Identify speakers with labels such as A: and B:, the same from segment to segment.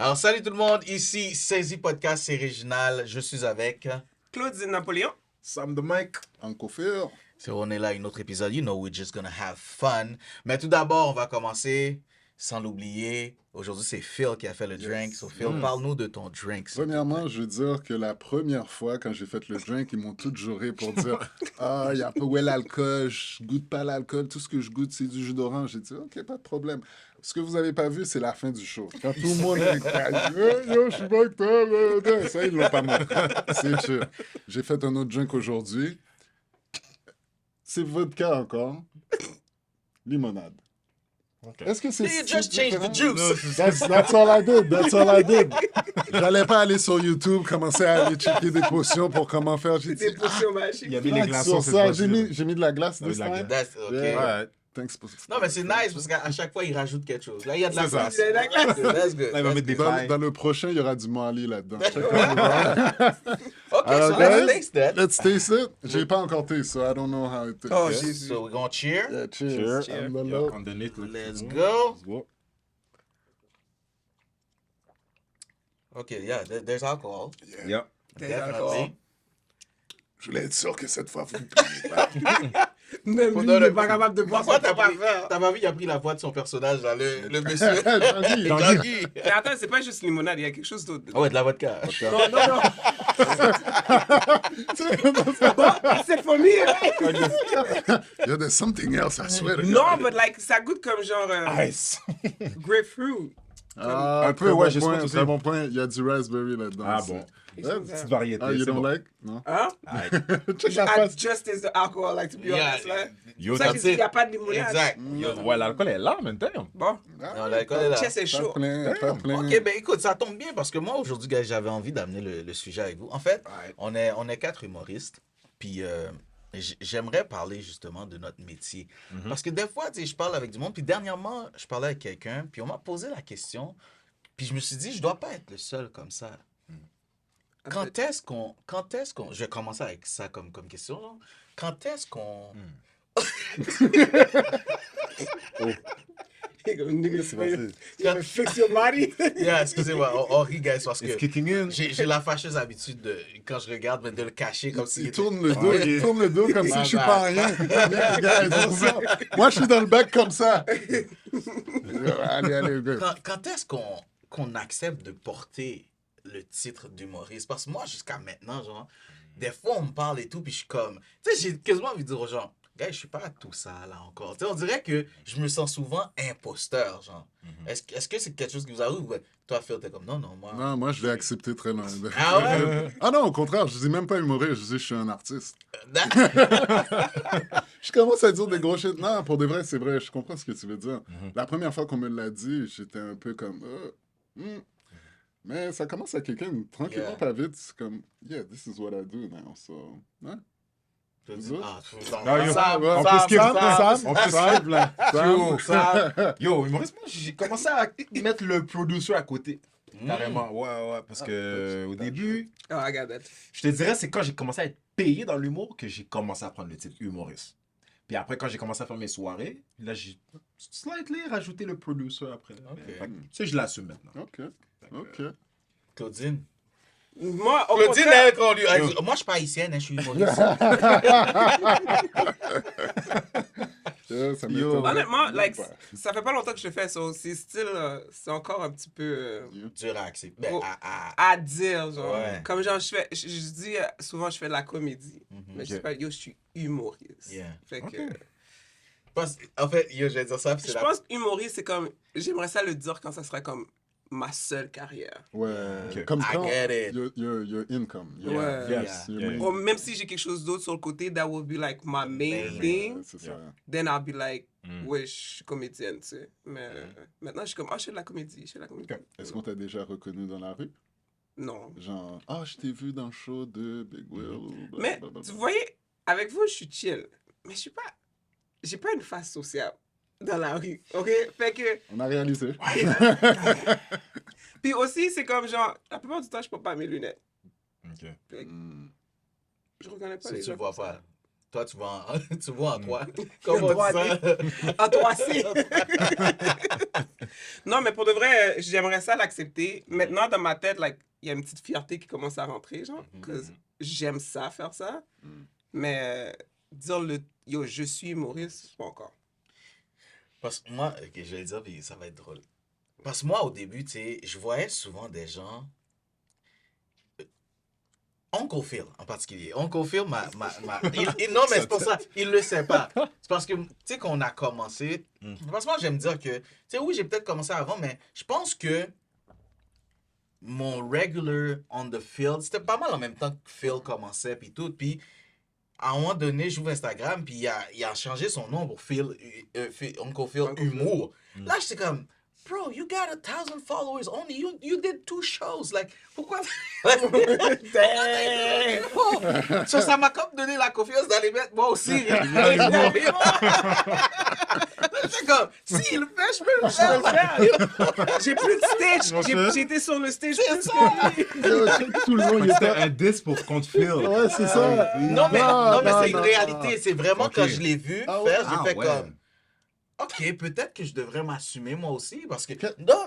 A: Alors, salut tout le monde, ici Saisi Podcast, c'est Réginal, je suis avec...
B: Claudine Napoléon.
C: Sam de Mike. Uncle Phil.
A: So, on est là, un autre épisode, you know, we're just gonna have fun. Mais tout d'abord, on va commencer, sans l'oublier, aujourd'hui c'est Phil qui a fait le drink. So Phil, parle-nous de ton drink.
C: Premièrement, je veux dire que la première fois, quand j'ai fait le drink, ils m'ont tous juré pour dire « Ah, il y a un peu ouais l'alcool, je goûte pas l'alcool, tout ce que je goûte, c'est du jus d'orange. » J'ai dit « Ok, pas de problème. » Ce que vous avez pas vu, c'est la fin du show. Quand tout le monde est yo, je suis pas avec toi. Ça, ils l'ont pas montré. C'est sûr. J'ai fait un autre drink aujourd'hui. C'est vodka encore. Limonade.
D: Okay.
C: Est-ce que c'est
A: You just changed the juice.
C: That's all I did. That's all I did. J'allais pas aller sur YouTube, commencer à aller checker des potions pour comment faire. J'ai dit,
B: Des potions magiques.
D: Il y avait les glaçons.
C: sur ça, j'ai mis de la glace
D: Ah oui,
C: this
D: de la
C: time.
A: That's okay.
C: Yeah.
D: Ouais.
C: Thanks for...
A: Non, mais c'est nice parce qu'à chaque fois, il rajoute quelque chose. Là, il y a de la
D: C'est ça.
A: glace.
B: Il y a de la glace.
A: That's good.
D: Là, il va mettre des
C: Dans,
D: pailles.
C: dans le prochain, il y aura du Mali là-dedans.
A: Okay,
C: Alors,
A: so let's
C: guys,
A: taste that.
C: Let's taste it. J'ai pas encore tasté, so I don't know how it tastes.
B: Oh,
C: Yeah.
B: Jésus.
A: So we're gonna cheer.
C: Yeah, cheers.
D: Cheers.
C: On the
D: Yeah,
C: low.
D: underneath,
A: Let's go.
D: Let's go.
A: Okay, yeah, there's alcohol.
D: Yeah.
A: Definitely.
C: Je voulais être sûr que cette fois, vous ne prenez pas.
B: Même lui,
A: Non,
B: il
A: non,
B: n'est pas capable de boire
A: Pourquoi
B: son
A: t'as
B: café.
A: pas vu, il a pris la voix de son personnage, là, le monsieur.
C: Jean-Guy.
A: Jean-Guy.
B: Mais attends, c'est pas juste limonade, il y a quelque chose d'autre.
A: Ah ouais, de la vodka.
B: Non, non, non. C'est for me.
C: Yeah, there's something else, I swear. to
B: Non,
C: God.
B: mais like, ça goûte comme genre
D: Ice.
B: grapefruit.
C: Ah,
D: Un peu,
C: très
D: ouais,
C: bon
D: je
C: point,
D: pense aussi.
C: très bon point. Il y a du raspberry là-dedans.
D: Ah
C: aussi.
D: bon.
C: Ouais.
D: Petite variété.
C: Ah, you
D: c'est
C: don't
D: bon.
C: like? Non.
B: Hein?
C: Check la
B: I
C: face.
B: just taste the alcohol, like, to be
A: Yeah.
B: honest, là.
D: Yo,
B: C'est ça
A: that's
B: qu'il
A: it.
B: n'y a pas de limonade.
A: Exact.
D: Ouais, l'alcool est là, maintenant.
B: Bon,
A: Non, l'alcool est là.
B: chest est
C: Pas
B: chaud.
C: plein, pas plein.
A: Ok, ben écoute, ça tombe bien parce que moi, aujourd'hui, gars, j'avais envie d'amener le sujet avec vous. En fait, on est 4 humoristes, puis j'aimerais parler justement de notre métier. Parce que des fois, tu sais, je parle avec du monde, puis dernièrement, je parlais avec quelqu'un, puis on m'a posé la question, puis je me suis dit, je dois pas être le seul comme ça. Quand est-ce qu'on... Je vais commencer avec ça comme question, là. Quand est-ce qu'on...
B: You have fix your body.
A: Yeah, excusez-moi, on rit, guys, parce
D: It's
A: que
D: kicking in.
A: j'ai la fâcheuse habitude, de, quand je regarde, de le cacher comme s'il
C: Il
A: était...
C: tourne le dos, il tourne le dos comme si je suis
A: Ah,
C: pas rien. Yeah, guys, what's up? Moi, je suis dans le bac comme ça. Allez, go.
A: Quand est-ce qu'on accepte de porter le titre d'humoriste? Parce que moi, jusqu'à maintenant, genre, des fois, on me parle et tout, puis je suis comme... Tu sais, j'ai quasiment envie de dire aux gens, gars, je suis pas à tout ça, là, encore. Tu sais, on dirait que je me sens souvent imposteur, genre. Est-ce que c'est quelque chose qui vous arrive? Ouais. Toi, Phil, t'es comme, non, moi...
C: Non, moi, je l'ai accepté très loin.
A: Ah ouais?
C: Ah non, au contraire, je dis même pas humoriste, je dis je suis un artiste.
A: That-
C: Je commence à dire des gros shit. Non, pour de vrai, c'est vrai, je comprends ce que tu veux dire. La première fois qu'on me l'a dit, j'étais un peu comme... Mais ça commence à quelqu'un, tranquillement,
A: Yeah.
C: pas vite, c'est comme, yeah, this is what I do now, so... Hein?
A: Je dis, ah,
D: Non, yo,
A: Sam,
D: on
A: Sam,
D: peut skip,
A: Sam,
D: on peut skip, là.
C: Sam.
D: Yo, ça. Yo, humoriste, moi, j'ai commencé à mettre le producer à côté. Carrément, ouais, parce que au début,
B: Oh, I got that.
D: je te dirais, c'est quand j'ai commencé à être payé dans l'humour que j'ai commencé à prendre le titre humoriste. Puis après, quand j'ai commencé à faire mes soirées, là, j'ai slightly rajouté le producer après. Fait que, tu sais, je l'assume maintenant.
C: OK.
A: Claudine.
B: Moi, au
A: Claudine,
B: contraire,
A: elle, quand lui... Moi, je suis pas haïtienne, hein, je suis humoriste.
C: Yeah, ça
D: Yo.
C: m'étonne.
B: honnêtement, like,
C: Ouais.
B: ça fait pas longtemps que je le fais, so, c'est style, c'est encore un petit peu
A: Dur à accepter. Ben,
B: Oh.
A: à-
B: à dire, genre.
A: Ouais.
B: Comme genre, je dis souvent, je fais de la comédie. Mais je dis pas, yo, je suis humoriste.
A: Yeah.
B: Fait que,
A: En fait, yo, je vais dire ça, puis c'est
B: je pense que humoriste, c'est comme, j'aimerais ça le dire quand ça serait comme ma seule carrière.
C: Ouais,
D: Ok.
C: comme
A: I
C: quand
A: get it.
C: your income.
B: Ouais.
D: Yes.
C: your
D: Yeah.
C: main-
B: Ou même si j'ai quelque chose d'autre sur le côté, that will be like my main thing.
C: C'est ça.
B: Then I'll be like, ouais, je suis comédienne, tu sais. Mais maintenant, je suis comme, je fais de la comédie, je fais de la comédie.
C: Est-ce qu'on t'a déjà reconnu dans la rue?
B: Non.
C: Genre, je t'ai vu dans le show de Big Will. ou
B: Mais,
C: blablabla.
B: tu voyez, avec vous, je suis chill. Mais je suis pas, j'ai pas une face sociale dans la rue, ok? Fait que,
C: On a réalisé.
B: puis aussi, c'est comme genre, la plupart du temps, je porte pas mes lunettes.
D: Ok.
B: Fait que,
C: Hmm.
B: je reconnais pas
A: Si
B: les
A: tu
B: gens
A: le vois
B: comme ça.
A: pas. Toi, tu vois tu vois en 3.
B: En
A: Comment on dit
B: 3D.
A: ça?
B: En 3C. Non, mais pour de vrai, j'aimerais ça l'accepter. Maintenant, dans ma tête, like, il y a une petite fierté qui commence à rentrer, genre, que j'aime ça, faire ça. Mais dire yo, je suis Maurice, pas encore.
A: Parce que moi, ok, je vais le dire, puis ça va être drôle. Parce que moi, au début, tu sais, je voyais souvent des gens. Uncle Phil, en particulier. Uncle Phil, non, mais c'est pour ça, il le sait pas. C'est parce que, tu sais, qu'on a commencé. Parce que moi, j'aime dire que, tu sais, oui, j'ai peut-être commencé avant, mais je pense que mon regular on the field, c'était pas mal en même temps que Phil commençait, puis tout. Puis, à un moment donné, j'ouvre Instagram, puis il a changé son nom pour Uncle Phil Humour. Là, j'étais comme, bro, you got 1,000 followers only. You did 2 shows. Like, pourquoi? Ça m'a comme donné la confiance d'aller mettre moi aussi. C'est comme, s'il le fait, je peux le faire.
B: J'ai plus de stage. J'ai été sur le stage plus que lui.
C: Tout le monde, il
D: C'était
C: était...
D: un 10 pour contre Phil.
C: Ouais, c'est ça.
A: Non, mais c'est une
C: non,
A: réalité. C'est vraiment
D: Ok.
A: quand je l'ai vu
C: Ah
A: faire,
C: ouais?
A: j'ai fait
D: ouais.
A: comme, OK, peut-être que je devrais m'assumer moi aussi parce que non,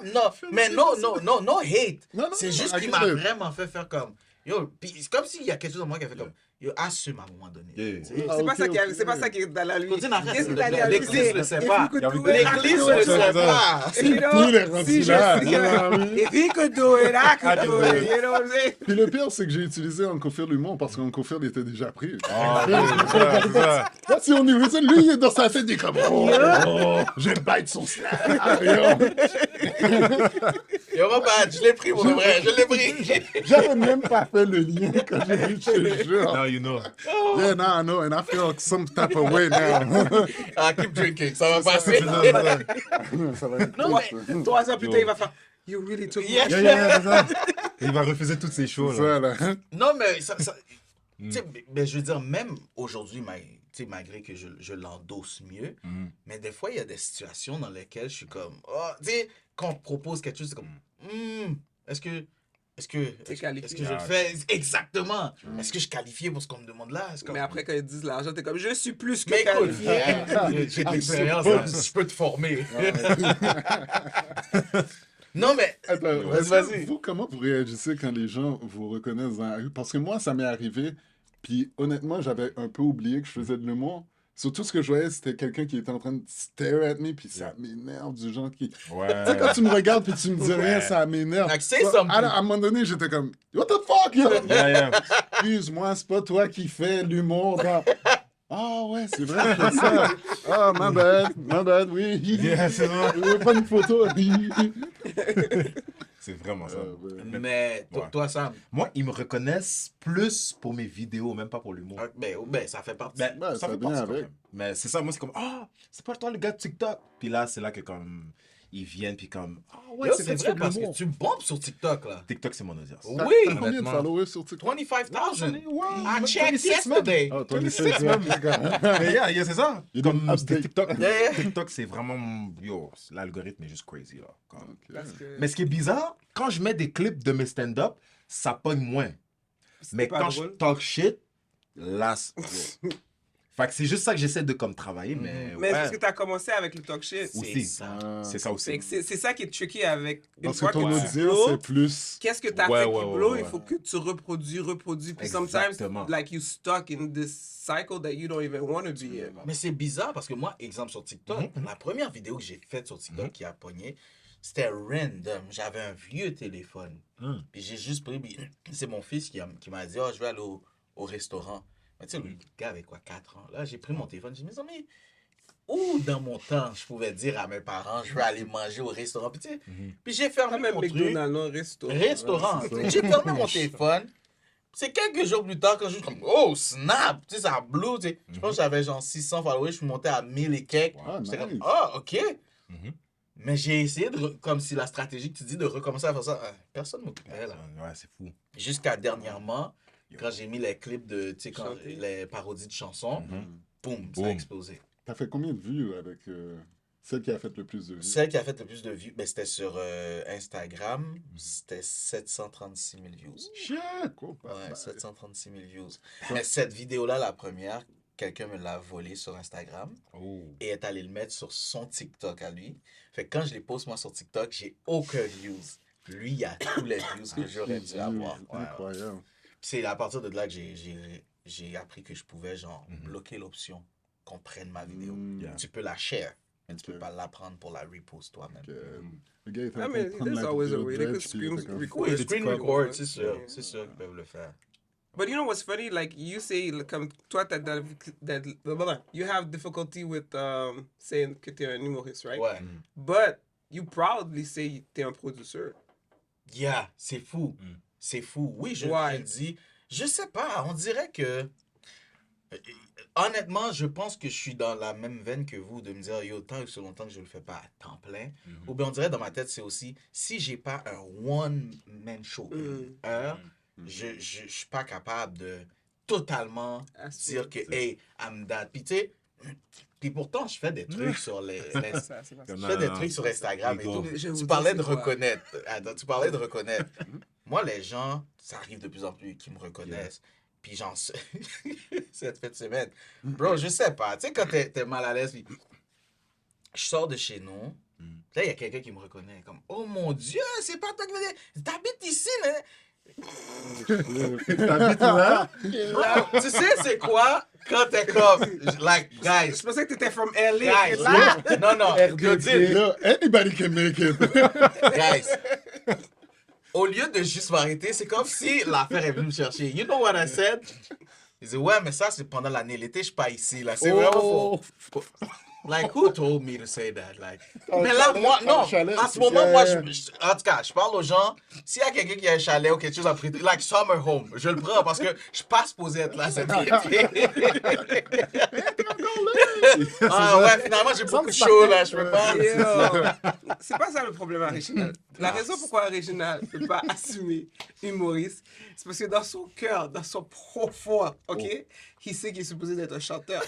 A: mais no hate.
C: Non,
A: C'est
C: non,
A: juste
C: I
A: qu'il
C: get
A: m'a
C: it.
A: vraiment fait faire comme yo, puis c'est comme s'il y a quelque chose en moi qui a fait comme yo, assume à un moment donné.
D: Yeah.
A: Tu sais?
C: Ah,
B: C'est pas
C: ok,
B: ça qui
C: ok.
B: c'est pas ça qui est dans la lui.
A: Continue, arrête.
B: Qu'est-ce qui est dans la lui?
A: L'église le sait
B: If
A: pas.
B: you could
D: Il y a
B: do
D: envie de-
B: it, I
A: L'église
B: could do
A: le
B: it.
A: sait pas.
B: You know,
C: Lui, il est rendu
B: si je
C: là.
B: suis
C: Non,
B: if he could do it, I could do it. You know what I'm saying?
C: Puis le pire, c'est que j'ai utilisé Uncle Phil Humour parce qu'Uncle Phil était déjà pris.
D: Ah, oui, c'est ça, c'est ça.
C: Là, si on est lui, il est dans sa tête, il est comme oh, je vais bite son snack.
A: Yo, Robert, je l'ai pris pour le vrai, je l'ai pris.
C: J'avais même pas fait le lien quand j'ai vu, je te jure.
D: Now you know.
C: Yeah, now I know, and I feel some type of way now.
A: Ah, keep drinking, ça va passer.
C: Ça va être
A: Non,
C: cool,
A: mais-
C: ça.
B: 3 ans plus tard, il va faire You really took
A: Yeah.
B: my
D: Yeah, yeah, c'est ça. Il va refuser toutes ces choses.
C: Ça, là.
A: Non, mais ça tu sais, mais je veux dire, même aujourd'hui, tu sais, malgré que je l'endosse mieux, mais des fois, il y a des situations dans lesquelles je suis comme, oh, tu sais, quand on te propose quelque chose, c'est comme, est-ce que
B: qualifié.
A: est-ce que je le fais exactement? Est-ce que je suis qualifié pour ce qu'on me demande là? Est-ce que-
B: Mais après, quand ils disent l'argent, t'es comme Je suis plus que
A: Mais écoute,
B: qualifié.
A: j'ai de l'expérience, hein, je peux te former. Non, mais
C: Attends,
A: Vas-y,
C: est-ce que
A: vas-y.
C: vous, comment vous réagissez quand les gens vous reconnaissent dans la rue? Parce que moi, ça m'est arrivé, puis honnêtement, j'avais un peu oublié que je faisais de l'humour. Surtout, ce que je voyais, c'était quelqu'un qui était en train de stare at me, puis ça m'énerve, du genre qui...
D: Ouais.
C: Tu sais, quand tu me regardes puis tu me dis rien, ça m'énerve.
A: Like, say something.
C: À un moment donné, j'étais comme, what the fuck, yo?
D: Yeah, yeah.
C: Excuse-moi, c'est pas toi qui fais l'humour dans... Ah ouais, c'est vrai, je fais ça. Ah, my bad, oui.
D: Yeah, c'est vrai.
C: Je veux pas une photo.
D: C'est vraiment ça.
C: Ouais.
A: Mais
D: Ouais.
A: toi, Sam,
D: Moi, ils me reconnaissent plus pour mes vidéos, même pas pour l'humour.
A: ben, ça fait partie.
D: Ben,
C: Ouais, ça
D: fait
C: vient
D: partie quand
C: avec.
D: même. Mais c'est ça, moi, c'est comme, ah, c'est pas toi le gars de TikTok. Puis là, c'est là que comme, ils viennent, puis comme, ah ouais,
A: Yo,
D: c'est
A: c'est
D: vrai,
A: vrai
D: tu fais
A: parce
D: de
A: que
D: l'humour.
A: tu bombes sur TikTok, là.
D: TikTok, c'est mon audience.
A: Oui,
C: T'as combien de
D: honnêtement.
C: followers sur TikTok?
A: 25,000.
D: Ouais,
A: I checked
D: 26
A: yesterday.
C: Ah,
D: 26
C: 26
D: même.
C: les gars.
D: Mais yeah, c'est ça.
C: You
D: Comme
C: don't
D: c'était
C: update.
D: TikTok.
A: Yeah, yeah.
D: TikTok, c'est vraiment, yo, l'algorithme est juste crazy, là. Comme-
B: Parce que
D: Mais ce qui est bizarre, quand je mets des clips de mes stand-up, ça pogne moins. Mais
B: pas
D: quand
B: drôle.
D: je talk shit, là, fait que c'est juste ça que j'essaie de comme travailler, mais
B: Mais
D: ouais,
B: parce que t'as commencé avec le talk shit.
D: aussi.
A: ça.
D: C'est ça
B: Fait
D: aussi.
B: que c'est ça qui est tricky avec une
C: Parce
B: fois
C: que ton
B: que tu
C: audience,
B: blows,
C: c'est plus...
B: qu'est-ce que t'as
D: Ouais,
B: fait
D: ouais,
B: qui
D: ouais,
B: blow,
D: ouais.
B: il faut que tu reproduis. Puis
D: Exactement.
B: sometimes, like, you stuck in this cycle that you don't even want to be in.
A: Mais c'est bizarre parce que moi, exemple sur TikTok, la première vidéo que j'ai faite sur TikTok qui a pogné, c'était random. J'avais un vieux téléphone. Puis j'ai juste pris. Puis c'est mon fils qui m'a dit, oh, je vais aller au restaurant. Mais tu sais, le gars avait quoi, 4 ans. Là, j'ai pris mon téléphone. J'ai dit, mais où dans mon temps, je pouvais dire à mes parents, je vais aller manger au restaurant. Puis, tu sais, puis j'ai
B: Quand
A: fermé
B: même
A: mon truc.
B: McDonald's, non, restaurant.
A: Restaurant. J'ai fermé mon téléphone. C'est quelques jours plus tard quand je suis comme, oh, snap! Tu sais, ça blue, tu sais. Je pense que j'avais genre 600 followers, je suis monté à 1000 et quelques.
C: Ah,
A: J'étais comme,
C: nice.
A: ah, ok.
D: Mhm.
A: Mais j'ai essayé, comme si la stratégie que tu dis de recommencer à faire ça, personne ne m'occupait là.
D: Ouais, c'est fou.
A: Jusqu'à dernièrement, quand j'ai mis les clips de, tu sais,
B: Chanter.
A: les parodies de chansons, boum, ça a
D: Boum.
A: explosé.
C: T'as fait combien de vues avec celle qui a fait le plus de vues?
A: Celle qui a fait le plus de vues, ben, c'était sur Instagram, c'était 736 000 views.
C: Shit! Cool.
A: Ouais, 736 000 views. Mais cette vidéo-là, la première, quelqu'un me l'a volé sur Instagram
D: Oh.
A: et est allé le mettre sur son TikTok à lui. Fait que quand je les poste moi sur TikTok, j'ai aucun views. Lui, il a tous les views que j'aurais dû avoir. Ouais, ouais.
C: Incroyable.
A: Puis c'est à partir de là que j'ai appris que je pouvais genre bloquer l'option qu'on prenne ma vidéo.
C: Mm.
A: Tu peux la share, mais tu peux
C: Ok.
A: pas la prendre pour la repost toi-même.
C: Le gars est
B: I
C: en train
B: mean,
C: de prendre
B: there's
C: la
B: always a
C: vidéo
B: way.
C: de
B: They could
C: Dredge, puis il
B: screen
C: était comme,
B: record.
A: Oui,
B: the
A: screen
B: TikTok,
A: record,
B: ouais.
A: c'est sûr qu'ils peuvent le faire.
B: But you know what's funny? Like you say, comme toi, you have difficulty with saying que t'es un humoriste, right?
A: Ouais.
B: But you proudly say t'es un producer.
A: Yeah, c'est fou. C'est fou. Oui, je
B: Ouais.
A: le dis. Je sais pas, on dirait que... Honnêtement, je pense que je suis dans la même veine que vous, de me dire, yo, tant que c'est longtemps que je le fais pas à temps plein. Ou bien on dirait dans ma tête, c'est aussi, si j'ai pas un one-man show, une heure, je suis pas capable de totalement dire que, hey, I'm that. Puis tu sais, puis pourtant, je fais des trucs sur les je fais des trucs sur Instagram et tout.
B: Je vous
A: Tu parlais
B: dis
A: de
B: c'est quoi.
A: reconnaître. Attends, tu parlais de reconnaître. Moi, les gens, ça arrive de plus en plus qui me reconnaissent. Puis genre, cette fin de semaine, bro, je sais pas. Tu sais, quand t'es mal à l'aise, puis je sors de chez nous, là, il y a quelqu'un qui me reconnaît. Comme, oh mon Dieu, c'est pas toi qui venais. T'habites ici, là.
C: T'habites là?
A: Bro, tu sais, c'est quoi quand t'es comme, like, guys,
B: Je pensais que t'étais from LA.
A: guys,
B: Là,
A: non, non, Claudine,
C: Yo, anybody can make it.
A: guys. Au lieu de juste m'arrêter, c'est comme si l'affaire est venue me chercher. You know what I said? Il dit, ouais, mais ça, c'est pendant l'année. L'été, je suis pas ici, là. C'est vraiment faux. Like, who told me to say that? Like, mais là,
C: chalet,
A: moi, non.
C: un chalet,
A: À ce
C: c'est
A: moment,
C: ça.
A: moi, en tout cas, je parle aux gens. S'il y a quelqu'un qui a un chalet ou quelque chose à prêter, like summer home, je le prends parce que je suis pas supposé être là cet été. Ah ouais, finalement, j'ai beaucoup chaud, là. Je peux pas.
B: Yo, c'est pas ça le problème à Réginald. La raison pourquoi Réginald ne peut pas assumer humoriste, c'est parce que dans son cœur, dans son profond, ok, il sait qu'il est supposé être un chanteur.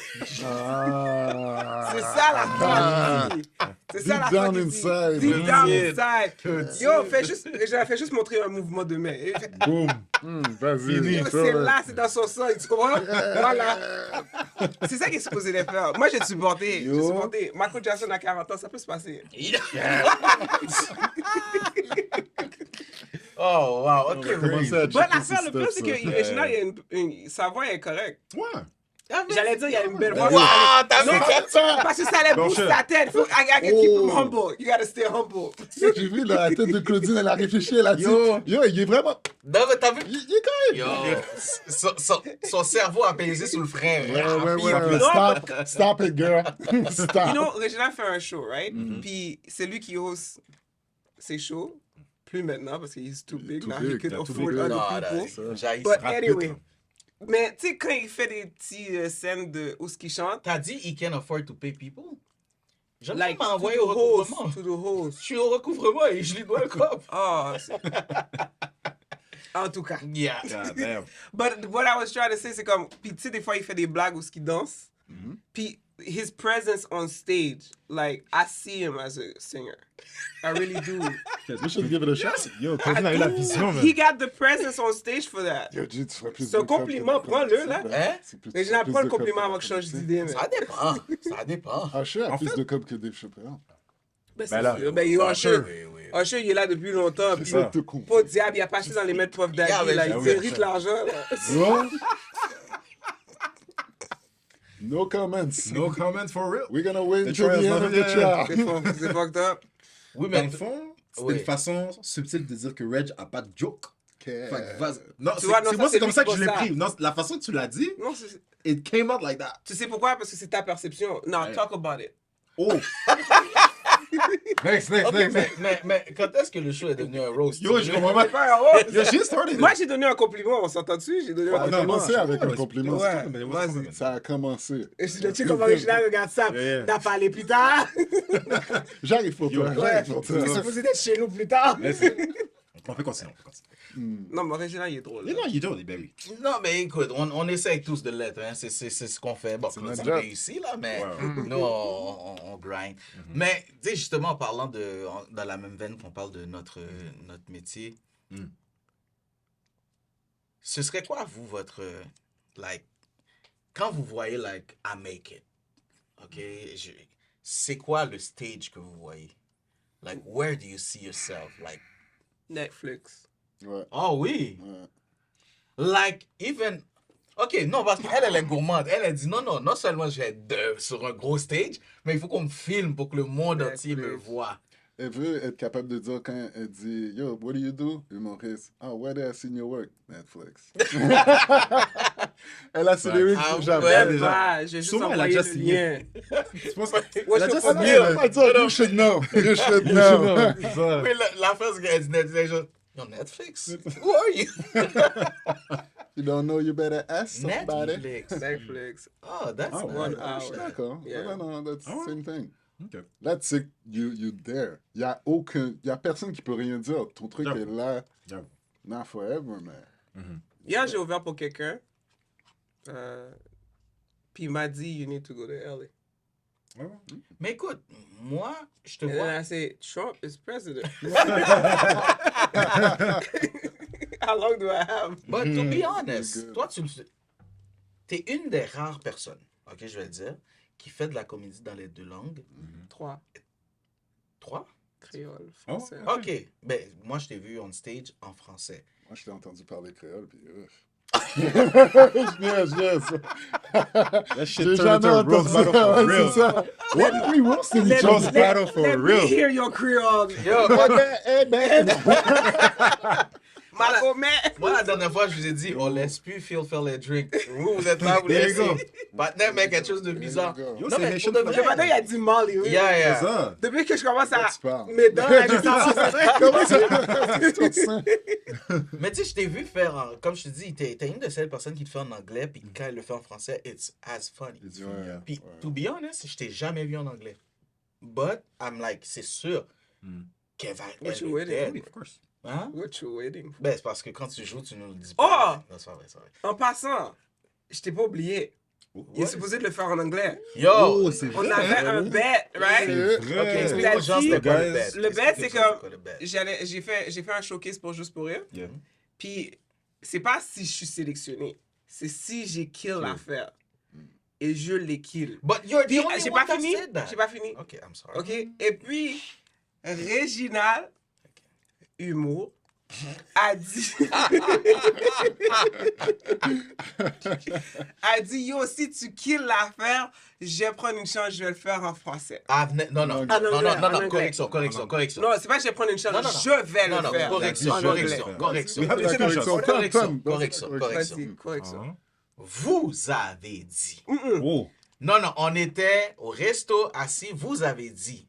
C: Ah.
B: C'est ça la fantaisie. C'est ça la
C: Deep down
B: fantaisie.
C: inside,
B: Deep
C: man.
B: down inside. Yo, fais juste montrer un mouvement de main.
C: Boom. Vas-y.
B: Yo, c'est là, c'est dans son sang, tu comprends? Voilà. C'est ça qu'il est supposé de faire. Moi, j'ai supporté. J'ai
C: Yo.
B: supporté. Michael Jackson à 40 ans, ça peut se passer.
A: Oh, wow, ok,
C: Commencez à
B: Bon,
C: checker
B: l'affaire,
C: ces
B: le plus, c'est
C: steps,
B: que Réginald, sa voix est correcte.
D: Ouais.
B: J'allais dire, il y a une belle voix.
A: Wow, t'as
B: Non,
A: vu ça?
B: parce que ça allait booster sa tête. Faut, I gotta keep him humble. You gotta stay humble.
C: ça. J'ai vu la tête de Claudine, elle a réfléchi, elle a dit, yo, il est vraiment...
A: Non, mais t'as vu?
C: Il est quand même...
A: Yo, son cerveau a pesé sous le frein.
C: Ouais. Stop it, girl. Stop.
B: You know, Réginald fait un show, right? Puis c'est lui qui host ses shows. Plus maintenant, parce qu'il est too big.
C: Too
B: Now
C: big,
B: he can
C: t'as too
B: afford
C: big.
B: other
A: Non,
B: people.
A: là, j'ai
B: But
A: ça.
B: anyway. Mais tu sais, quand il fait des petites scènes de où ce qu'il chante,
A: T'as dit he can afford to pay people? J'aimerais
B: like,
A: like,
B: to
A: m'envoyer
B: the
A: au
B: host,
A: recouvrement.
B: to the host.
A: Je suis au recouvrement et je lui dois le cop.
B: Oh, en tout cas.
A: Yeah.
D: God damn.
B: But what I was trying to say, c'est comme, puis tu sais, des fois, il fait des blagues où ce qu'il danse. Puis his presence on stage, like, I see him as a singer. I really do.
C: We should give it a shot.
D: Yo, Claudine a eu la vision, man.
B: He got the presence on stage for that.
C: Yo, G, tu ferais plus
B: C'est un
C: de com
B: compliment,
C: que-
B: prends-le, là.
A: Hein?
C: C'est plus-
B: Mais je
C: c'est
B: n'ai
C: plus
B: pas
C: de
B: le
C: com
B: compliment
C: que
B: avant que je change
C: Dave
B: d'idée, mais.
A: Ça dépend. Ça dépend.
C: Usher a
D: En
C: plus
D: fait-
C: de com que Dave Chappelle.
B: Ben,
D: Ben là,
B: c'est sûr. Ben, il est Usher.
A: Oui.
B: Usher, il est là depuis longtemps. Puis,
C: ça. Te con.
B: pas de diable, il a pas acheté dans les maîtres Puff Daddy,
A: Yeah, mais
B: là. Il
A: oui.
B: mérite l'argent, là.
C: Bro? No comments.
D: No comment for real.
C: We're gonna wait
D: The
C: until the
D: trial's
C: end
D: not
C: of the
D: yet.
C: trial.
B: C'est fucked up.
A: Oui,
D: Dans
A: mais
D: le fond, c'était
A: Oui.
D: une façon subtile de dire que Reg a pas de joke. Fait que vas-y. Non,
B: Tu vois, non, ça,
D: moi,
B: c'est
D: c'est comme
B: lui
D: ça
B: qui
D: que je l'ai
B: pense ça.
D: pris. Non, la façon que tu l'as dit,
B: Non, c'est...
D: it came out like that.
B: Tu sais pourquoi? Parce que c'est ta perception. Non,
D: Ouais.
B: talk about it.
D: Oh! Next.
A: ok, mais quand est-ce que le show est devenu un roast?
D: Yo, je comprends
B: C'est
D: pas.
B: pas un rôle.
D: Yo, she started.
B: Moi, j'ai donné un compliment, on s'entend dessus? J'ai donné un
C: Ça a
D: non,
B: compliment.
C: commencé avec un compliment.
B: Ouais, vas-y.
C: Ça a commencé.
B: Et si le truc comme original, regarde ça,
D: Yeah.
B: t'as parlé plus tard.
C: J'arrive pour toi.
B: Ouais,
C: J'arrive pour toi.
B: c'est supposé être chez nous plus tard.
D: On peut continuer.
B: Non, mais original, il est drôle.
D: Mais non, il est drôle, ben oui.
A: Non, mais écoute, on essaie tous de l'être. Hein. C'est ce qu'on fait. Bon,
C: notre
A: on
C: job.
A: réussit, là, mais
D: Ouais.
A: nous, on grind. Mais, tu sais, justement, en parlant dans la même veine qu'on parle de notre métier, ce serait quoi, vous, votre, like, quand vous voyez, like, I make it, OK, c'est quoi le stage que vous voyez? Like, where do you see yourself? Like,
B: Netflix.
C: Ouais.
A: oh oui.
C: Ouais.
A: Like, even... OK, non, parce qu'elle est gourmande. Elle a dit, non seulement je vais être sur un gros stage, mais il faut qu'on me filme pour que le monde entier me voit.
C: Elle veut être capable de dire quand elle dit « Yo, what do you do? » Humoriste. « Oh, where did I see your work? » Netflix. Elle a ses lyrics
A: Ah,
C: déjà.
A: ouais,
C: déjà.
B: Bah, j'ai juste
D: Sûrement, elle a
B: envoyé
D: déjà
B: le
D: signé.
B: lien.
D: Tu penses que...
B: Ouais,
D: Elle a
B: je
D: déjà
B: peux pas
D: signé,
B: dire.
D: là.
C: Elle va dire, you should know. You should know.
D: C'est ça.
A: Oui, la phrase qu'elle dit Netflix, genre, yo, Netflix? Who are you?
C: You don't know, you better ask somebody.
A: Netflix.
B: Netflix.
A: Oh, that's
D: Oh,
A: nice.
B: 1
C: Je
B: hour.
C: suis d'accord.
B: Yeah.
C: Non, that's the
D: Ah ouais?
C: same thing.
D: Ok.
C: Là, tu sais que you there. Il y a personne qui peut rien dire. Ton truc
D: J'avoue.
C: est là.
D: J'avoue.
C: Not forever, man.
B: Hier, j'ai ouvert pour quelqu'un. Puis il m'a dit, you need to go to LA.
D: Ouais.
A: Mais écoute, moi, je te
B: And then
A: vois.
B: I said, Trump is president. How long do I have?
A: But to be honest,
C: Good.
A: toi, t'es une des rares personnes, ok, je vais le dire, qui fait de la comédie dans les deux langues.
B: 3.
A: 3?
B: Créole,
D: Oh.
B: français.
A: Ok. Ben, moi, je t'ai vu on stage en français.
C: Moi, je t'ai entendu parler créole, puis... Yes.
D: That shit
C: J'ai
D: turned
C: jamais
D: into a roast
C: entendu
D: battle for
C: ouais,
D: real.
C: c'est ça. What? We roasted each
D: Roast
C: other.
D: battle for
B: Let
D: real.
B: me hear your Creole.
A: Yo,
C: Hey, man.
B: Malako, man.
A: moi, la dernière fois, je vous ai dit, on laisse plus Phil faire les drinks. Vous êtes là, vous
D: There you
A: laissez. Maintenant, mais quelque chose de bizarre.
C: There you go.
D: Yo,
A: Non,
D: c'est
A: mais
D: Nation
A: pour de
D: Flag.
A: vrai.
B: Le matin, il a dit Mali, oui.
A: Yeah,
D: C'est
A: yeah.
D: ça.
B: Depuis que je commence à...
C: Tu parles.
B: Mes dents, elles sont
C: Comment ça? Tout ça.
A: Mais tu sais, je t'ai vu faire, comme je te dis, t'es une de ces personnes qui te fait en anglais, puis quand elle le fait en français, it's as funny.
C: Ouais.
A: Puis, to be honest, je t'ai jamais vu en anglais. But, I'm like, c'est sûr qu'elle va
B: What
A: elle
B: you
A: est
B: waiting?
A: dead.
D: Of course.
A: Hein?
B: What you waiting for?
A: Ben, c'est parce que quand tu joues, tu nous le dis
B: Oh!
A: pas. Non, c'est vrai, c'est vrai.
B: En passant, je t'ai pas oublié. Il est supposé de le faire en anglais.
A: Yo!
D: Oh, c'est
B: On
D: vrai.
B: avait un bet, right?
C: C'est
A: Ok,
C: vrai.
A: explique aux gens c'était quoi le bet.
B: Le bet, c'est
A: Explique aux gens
B: comme-
A: quoi le bet.
B: J'ai fait un showcase pour Juste pour rire.
D: Yeah.
B: Puis, c'est pas si je suis sélectionné. C'est si j'ai kill l'affaire. Et je l'ai kill.
A: But you're the
B: Puis,
A: only
B: j'ai
A: one
B: pas
A: that
B: fini.
A: said that.
B: J'ai pas fini.
A: Ok, I'm sorry.
B: OK? Et puis, Réginal, humour, a dit... a dit, yo, si tu kills l'affaire, je vais prendre une chance, je vais le faire en français.
A: Non,
C: En
A: non,
B: anglais,
A: non, non,
B: en anglais.
A: correction.
B: Non, c'est pas que je vais prendre une chance,
A: Non, non.
B: je vais
A: Non,
B: le
A: non,
B: faire.
A: correction,
B: En
A: correction,
B: anglais.
A: correction.
D: We have the screenshots.
A: Correction.
B: Vas-y, correction.
A: Vous avez dit.
D: Oh.
A: Non, on était au resto assis, vous avez dit.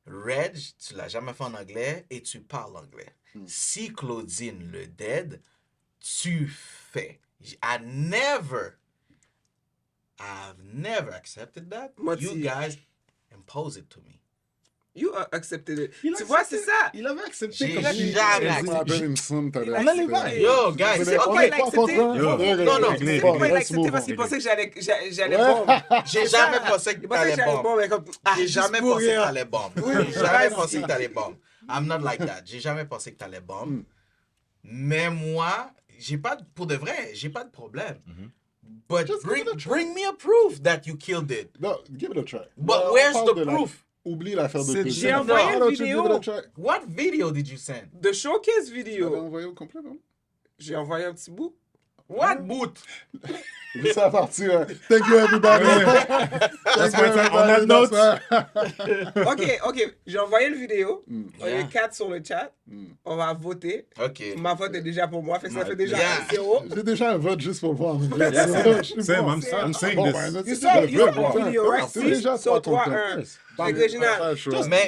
A: Reg, tu l'as jamais fait en anglais et tu parles anglais. Si Claudine le dead, tu fais. I've never accepted that.
B: Moi,
A: You
B: si.
A: guys impose it to me.
B: You accepted it.
D: Il a
B: Tu vois,
D: accepté.
B: c'est ça.
D: Il avait accepté.
A: J'ai
D: comme
A: jamais
D: il-
A: accepté.
C: Je me rappelle une somme, t'avais
B: On a les
C: accepté.
B: vibes.
A: Yo, guys,
C: Mais
A: c'est
C: on
B: ok,
C: est
B: il a
C: pas
B: accepté.
C: content.
D: Yo.
A: Non,
B: C'est
A: Bon,
B: pourquoi il a
C: let's
B: accepté
C: move
B: parce
C: on.
B: qu'il pensait que j'allais
C: Ouais.
B: bomber.
A: J'ai jamais pensé que
B: Il pensait que
A: t'allais
B: j'allais
A: bomber.
B: bomber, mais comme...
A: J'ai
B: juste
A: jamais
B: pour
A: pensé que
B: rien.
A: t'allais bomber.
B: Oui,
A: J'ai jamais
B: vas-y.
A: pensé que t'allais bomber. I'm not like that. J'ai jamais pensé que t'allais bomber. Mais moi, pour de vrai, j'ai pas de problème. But
C: Just give it a try.
A: bring me a proof that you killed it.
C: Non, give it a try.
A: But
C: On
A: where's
C: parle
A: the
C: de la-
A: proof?
C: Oublie l'affaire de
D: C'est-
C: pub.
B: J'ai envoyé
C: Why
B: une
C: don't you
B: vidéo.
C: give it a try?
A: What video did you send?
B: De showcase
C: Tu l'avais
B: vidéo.
C: envoyé au complet, non?
B: J'ai envoyé un petit bout.
A: What boot?
C: Laisse ça partir. Thank you, everybody.
D: That's
C: Thank you,
D: my time. On
C: everybody.
D: that note.
B: Ok. J'ai envoyé le vidéo. On
A: Yeah.
B: est 4 sur le chat. On va voter.
A: Ok.
B: Ma vote est déjà pour moi. Fait que ça fait déjà
A: Yeah.
B: 0.
C: J'ai déjà un vote juste pour voir.
D: Sam, I'm saying
C: Bon,
D: this.
C: ben,
B: You
C: c'est
B: saw
C: le
B: your
C: vote.
B: video, right?
C: C'est déjà
B: 6 sur
C: 3
B: 3, 1. Fait que Réginal.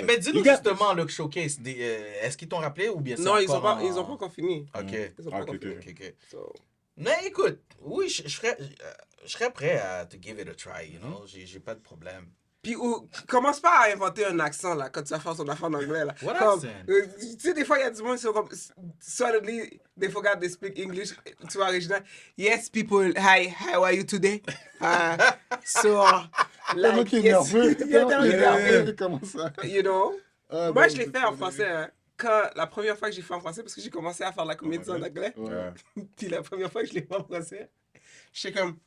A: Mais dis-nous justement le showcase. Est-ce qu'ils t'ont rappelé ou bien c'est
B: Non, ils ont
A: encore
B: pas encore fini.
A: Ok.
B: Ils ont pas
D: Ok,
B: encore
D: ok,
B: fini.
A: Ok.
B: So,
A: Mais écoute, oui, je serais prêt à te give it a try, you know. J'ai pas de problème.
B: Puis commence pas à inventer un accent là quand tu vas faire ton affaire en anglais là.
A: What
B: Comme,
A: accent?
B: tu sais des fois il y a du monde qui sont comme suddenly they forgot they speak English. Tu vois original. Yes people, hi, how are you today? So
C: Tellement
B: like
C: qu'il est nerveux.
B: Il est tellement énervé.
C: Comment ça?
B: You know.
C: Ah,
B: Moi
C: ben,
B: je l'ai fait en français. Hein. Quand la première fois que j'ai fait en français parce que j'ai commencé à faire la comédie en anglais.
C: Ouais.
B: Puis la première fois que je l'ai fait en français, Je suis comme,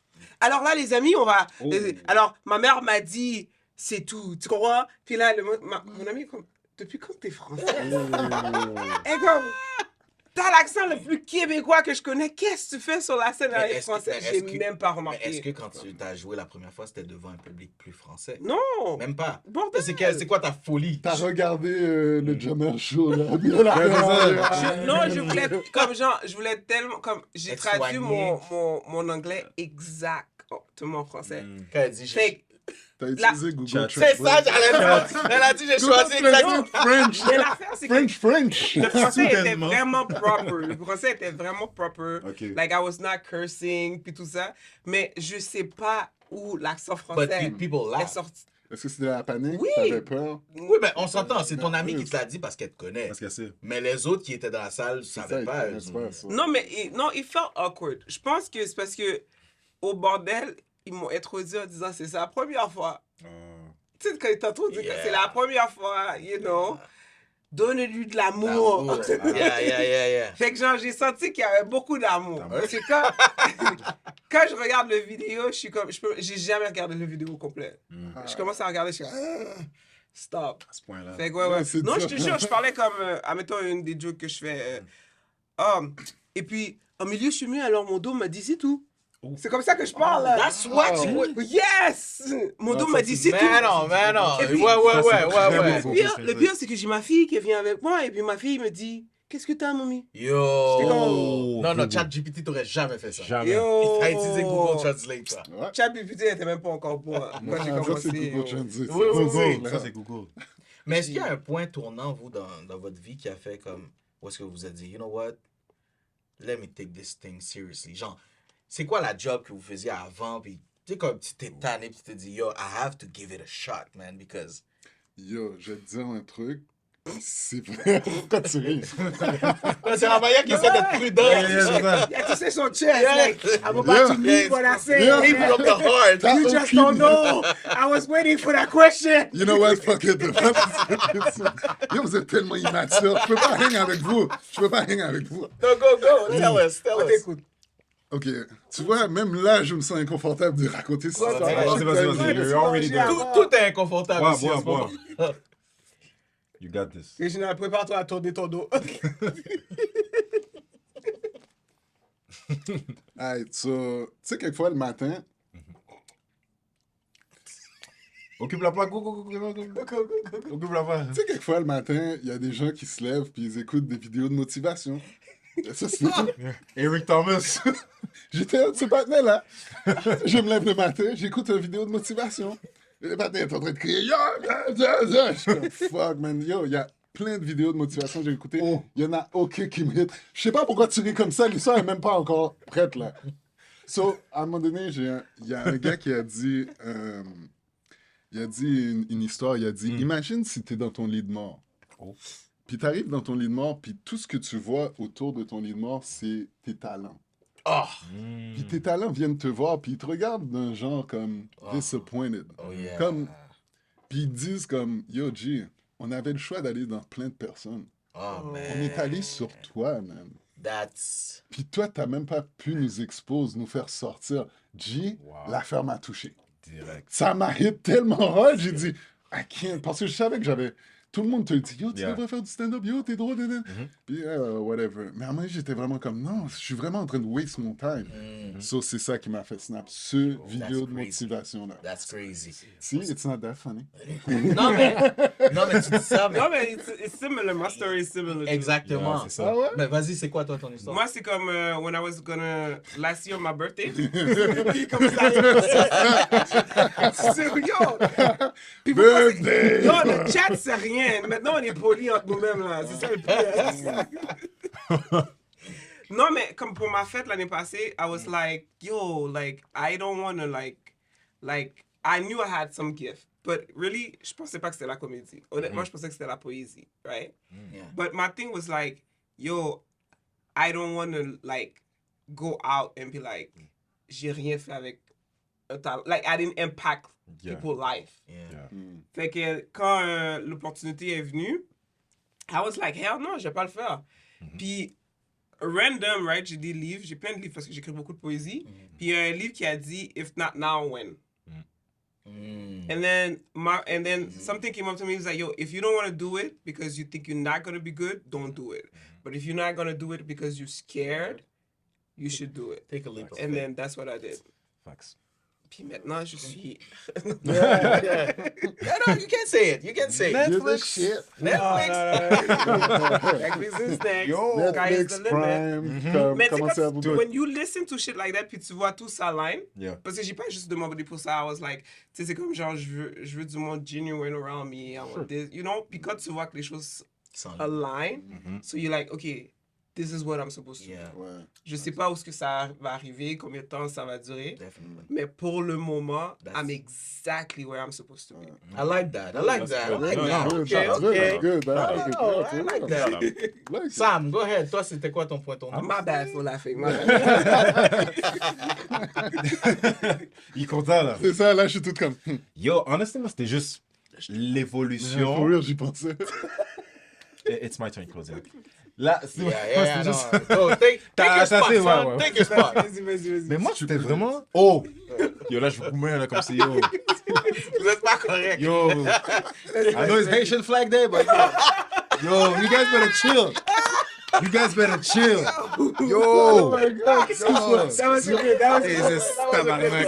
B: alors là, les amis, on va... Alors, ma mère m'a dit, c'est tout, tu comprends? Puis là, mon ami, comme, depuis quand t'es français? Et comme, t'as l'accent le plus québécois que je connais. Qu'est-ce que tu fais sur la scène avec français? J'ai même pas remarqué.
A: Mais est-ce que quand tu as joué la première fois, c'était devant un public plus français?
B: Non!
A: Même pas.
B: Bordel!
A: C'est quoi ta folie?
C: T'as regardé le Jammer Show, là.
B: Non, je voulais, comme genre, je voulais tellement, comme, j'ai traduit
A: Soigné.
B: mon anglais exactement en français.
A: Quand elle dit,
B: Fait
C: T'as utilisé Google
A: c'est ça, j'allais dire. Elle a dit, j'ai choisi exactement.
C: French.
B: mais l'affaire, c'est que
C: French.
B: le français était
D: Soudainement.
B: vraiment proper. Le français était vraiment proper.
D: Ok.
B: Like, I was not cursing, puis tout ça. Mais je sais pas où l'accent
A: But
B: français
A: people
B: est
A: laugh.
B: sorti.
C: Est-ce que c'était la panique?
B: Oui.
C: T'avais peur?
A: Oui, mais on s'entend, c'est ton ami qui te l'a dit parce qu'elle te connaît.
D: Parce que c'est.
A: Mais les autres qui étaient dans la salle ne
C: C'est ça,
A: savaient
C: ils
A: pas.
C: connaissent pas ça.
B: Non, mais non, it felt awkward. Je pense que c'est parce que au bordel, ils m'ont introduit en disant c'est sa première fois. Tu sais, quand ils t'introduisent,
A: Yeah.
B: c'est la première fois, you know. Donne-lui de l'amour.
A: L'amour. Yeah.
B: Fait que genre, j'ai senti qu'il y avait beaucoup d'amour. Parce que quand je regarde le vidéo, je suis comme, j'ai jamais regardé le vidéo complet. Je commence à regarder, je suis comme, stop.
D: À ce point-là.
B: Fait que ouais.
C: c'est
B: Non, je
C: dur.
B: te jure, je parlais comme, admettons, une des jokes que je fais. Et puis, en milieu, je suis mieux, alors mon dos m'a dit c'est tout. C'est comme ça que je parle. là.
A: That's what you...
B: Yes! Mon dos m'a dit c'est tout.
A: Mais non.
B: Et puis-
A: Ouais.
B: Le pire, c'est que j'ai ma fille qui vient avec moi, et puis ma fille me dit, qu'est-ce que t'as, mamie?
A: Yo.
B: J'étais comme-
A: Non, ChatGPT t'aurait jamais fait ça.
D: Jamais.
B: Yo!
A: T'as utilisé Google Translate, ça.
C: Ouais.
B: ChatGPT n'était même pas encore bon quand j'ai
C: Ah, ça,
B: commencé.
C: c'est Google Translate.
A: Oui, oui,
C: Google,
D: Ça,
C: là.
D: c'est Google.
A: Mais est-ce qu'il y a un point tournant, vous, dans votre vie qui a fait comme... Où est-ce que vous vous êtes dit, you know what? Let me take this thing seriously. Genre, c'est quoi la job que vous faisiez avant? Puis, tu sais, comme tu t'es tanné, puis tu t'es dit, yo, I have to give it a shot, man, because...
C: Yo, je vais te dire un truc. C'est vrai. Pourquoi tu ris?
A: C'est Ramaya qui essaie d'être prudent.
B: Il a touché son chest.
A: Yeah.
B: Like, I'm about to move what I say.
C: Yeah.
A: He put up the heart.
B: You just don't know. I was waiting for that question.
C: You know what? Fuck it. Yo, vous êtes tellement immature. Je peux pas hang avec vous.
A: No, go. Tell us.
B: On t'écoute.
C: Ok, tu vois, même là, je me sens inconfortable de raconter ça.
D: Vas-y. You're already there.
A: Tout est inconfortable
D: Bois,
A: ici en ce moment.
D: You got this.
B: Réginald, prépare-toi à tourner ton dos.
C: Hey, tu sais, quelquefois, le matin,
D: Occupe la plaque. Go. Occupe la plaque.
C: tu sais, quelquefois, le matin, il y a des gens qui se lèvent puis ils écoutent des vidéos de motivation. Ça, c'est tout.
D: Eric Thomas.
C: J'étais un de ces partenaires-là. Je me lève le matin, j'écoute une vidéo de motivation. Et le matin est en train de crier « Yo, je suis comme, fuck, man. Yo, il y a plein de vidéos de motivation que j'ai écoutées. Il y en a aucun qui me hit. Je sais pas pourquoi tu ris comme ça. L'histoire est même pas encore prête, là. So, à un moment donné, il y a un gars qui a dit... il a dit une histoire. Il a dit imagine si tu es dans ton lit de mort. Puis tu arrives dans ton lit de mort, puis tout ce que tu vois autour de ton lit de mort, c'est tes talents.
A: Oh,
C: Puis tes talents viennent te voir, puis ils te regardent d'un genre comme disappointed.
A: oh yeah.
C: Comme, puis ils disent comme, yo G, on avait le choix d'aller dans plein de personnes.
A: Oh, man.
C: On est allé sur toi, man.
A: That's...
C: Puis toi, t'as même pas pu nous exposer, nous faire sortir. G, l'affaire m'a touché.
D: Direct.
C: Ça m'a hit tellement hard, j'ai dit, I can't. Parce que je savais que j'avais... Tout le monde te dit, yo, tu devrais faire du stand-up, yo, t'es drôle, Puis, whatever. Mais à moi, j'étais vraiment comme, non, je suis vraiment en train de waste mon time. So, c'est ça qui m'a fait snap, ce vidéo de
A: crazy.
C: motivation-là.
A: That's crazy.
C: See, it's not that funny.
A: Non, mais tu dis ça, mais...
B: Non, mais it's similar. My story is similar. too.
A: Exactement.
D: Yeah, c'est ça.
C: Ah ouais?
A: Mais vas-y, c'est quoi, toi, ton histoire?
B: Moi, c'est comme when I was gonna last year my birthday. Puis comme ça. C'est yo. Puis vous pensez-
C: Birthday!
B: Yo, le chat c'est rien. Maintenant, on est polis entre nous-mêmes là. C'est ça le pire. Non, mais comme pour ma fête l'année passée, I was like, yo, like I don't wanna like I knew I had some gift. But really, je pensais pas que c'était la comédie. Honnêtement, je pensais que c'était la poésie, right?
A: Yeah.
B: But my thing was like, yo, I don't want to like go out and be like, j'ai rien fait avec un talent. Like, I didn't impact people's life.
A: Yeah.
B: Fait que quand l'opportunité est venue, I was like, hell non, je vais pas le faire. Puis random, right? J'ai des livres, j'ai plein de livres parce que j'écris beaucoup de poésie. Puis il y a un livre qui a dit If not now, when? And then something came up to me. He was like, yo, if you don't want to do it because you think you're not going to be good, don't do it. But if you're not going to do it because you're scared, you should do it.
A: Take a leap of
B: And
A: faith.
B: then that's what I did.
D: Facts.
B: Puis maintenant, je suis...
A: Yeah, no, you can say it. You can say it.
C: Give this shit.
A: Netflix.
B: Netflix is next.
D: Yo,
B: Sky is
C: Netflix,
B: the limit.
C: Prime,
B: Mais tu sais,
C: commencez à vous
B: quand, when you listen to shit like that, puis tu vois tout ça line,
D: Yeah.
B: parce que j'ai pas juste demandé pour ça, I was like, tu sais, c'est comme genre, je veux du monde genuine around me, I want this, you know, puis quand tu vois que les choses
A: Sans-
B: align, so you're like, okay, this is what I'm supposed to do.
A: Yeah,
C: Ouais.
B: Je sais pas où est-ce que ça va arriver, combien de temps ça va durer,
A: definitely.
B: mais pour le moment,
A: That's-
B: I'm exactly where I'm supposed to be.
A: I like that. I like that. I like
C: Good,
A: that.
C: good,
A: Okay,
C: that's good,
A: okay.
C: that's good.
A: No,
C: That's
A: no,
C: good.
A: I like that.
C: Like it.
A: Sam, go ahead. Toi, c'était quoi ton point, ton nom?
B: My bad for laughing, my bad.
D: Il est content, là.
C: C'est ça, là, je suis tout comme.
D: Yo, honestly, moi, c'était juste
C: Pour
D: l'évolution.
C: rire, j'y pensais.
D: It's my turn, closing. Là, c'est
A: Yeah,
D: c'est juste...
A: no. Go, take
D: T'as
A: your spot,
D: assassé,
A: son.
D: ouais, ouais.
A: Take your spot.
B: Vas-y, vas-y.
D: Mais moi, c'était vraiment... Oh! Yo, là, je vous mets, là, comme si, yo...
A: Vous êtes pas correct.
D: Yo! I know it's Haitian Flag Day, but... Yo, you guys better chill. You guys better chill. Yo!
C: Oh my God,
D: Yo!
B: That was good, that was
D: Et
B: good.
D: c'est tabarnak.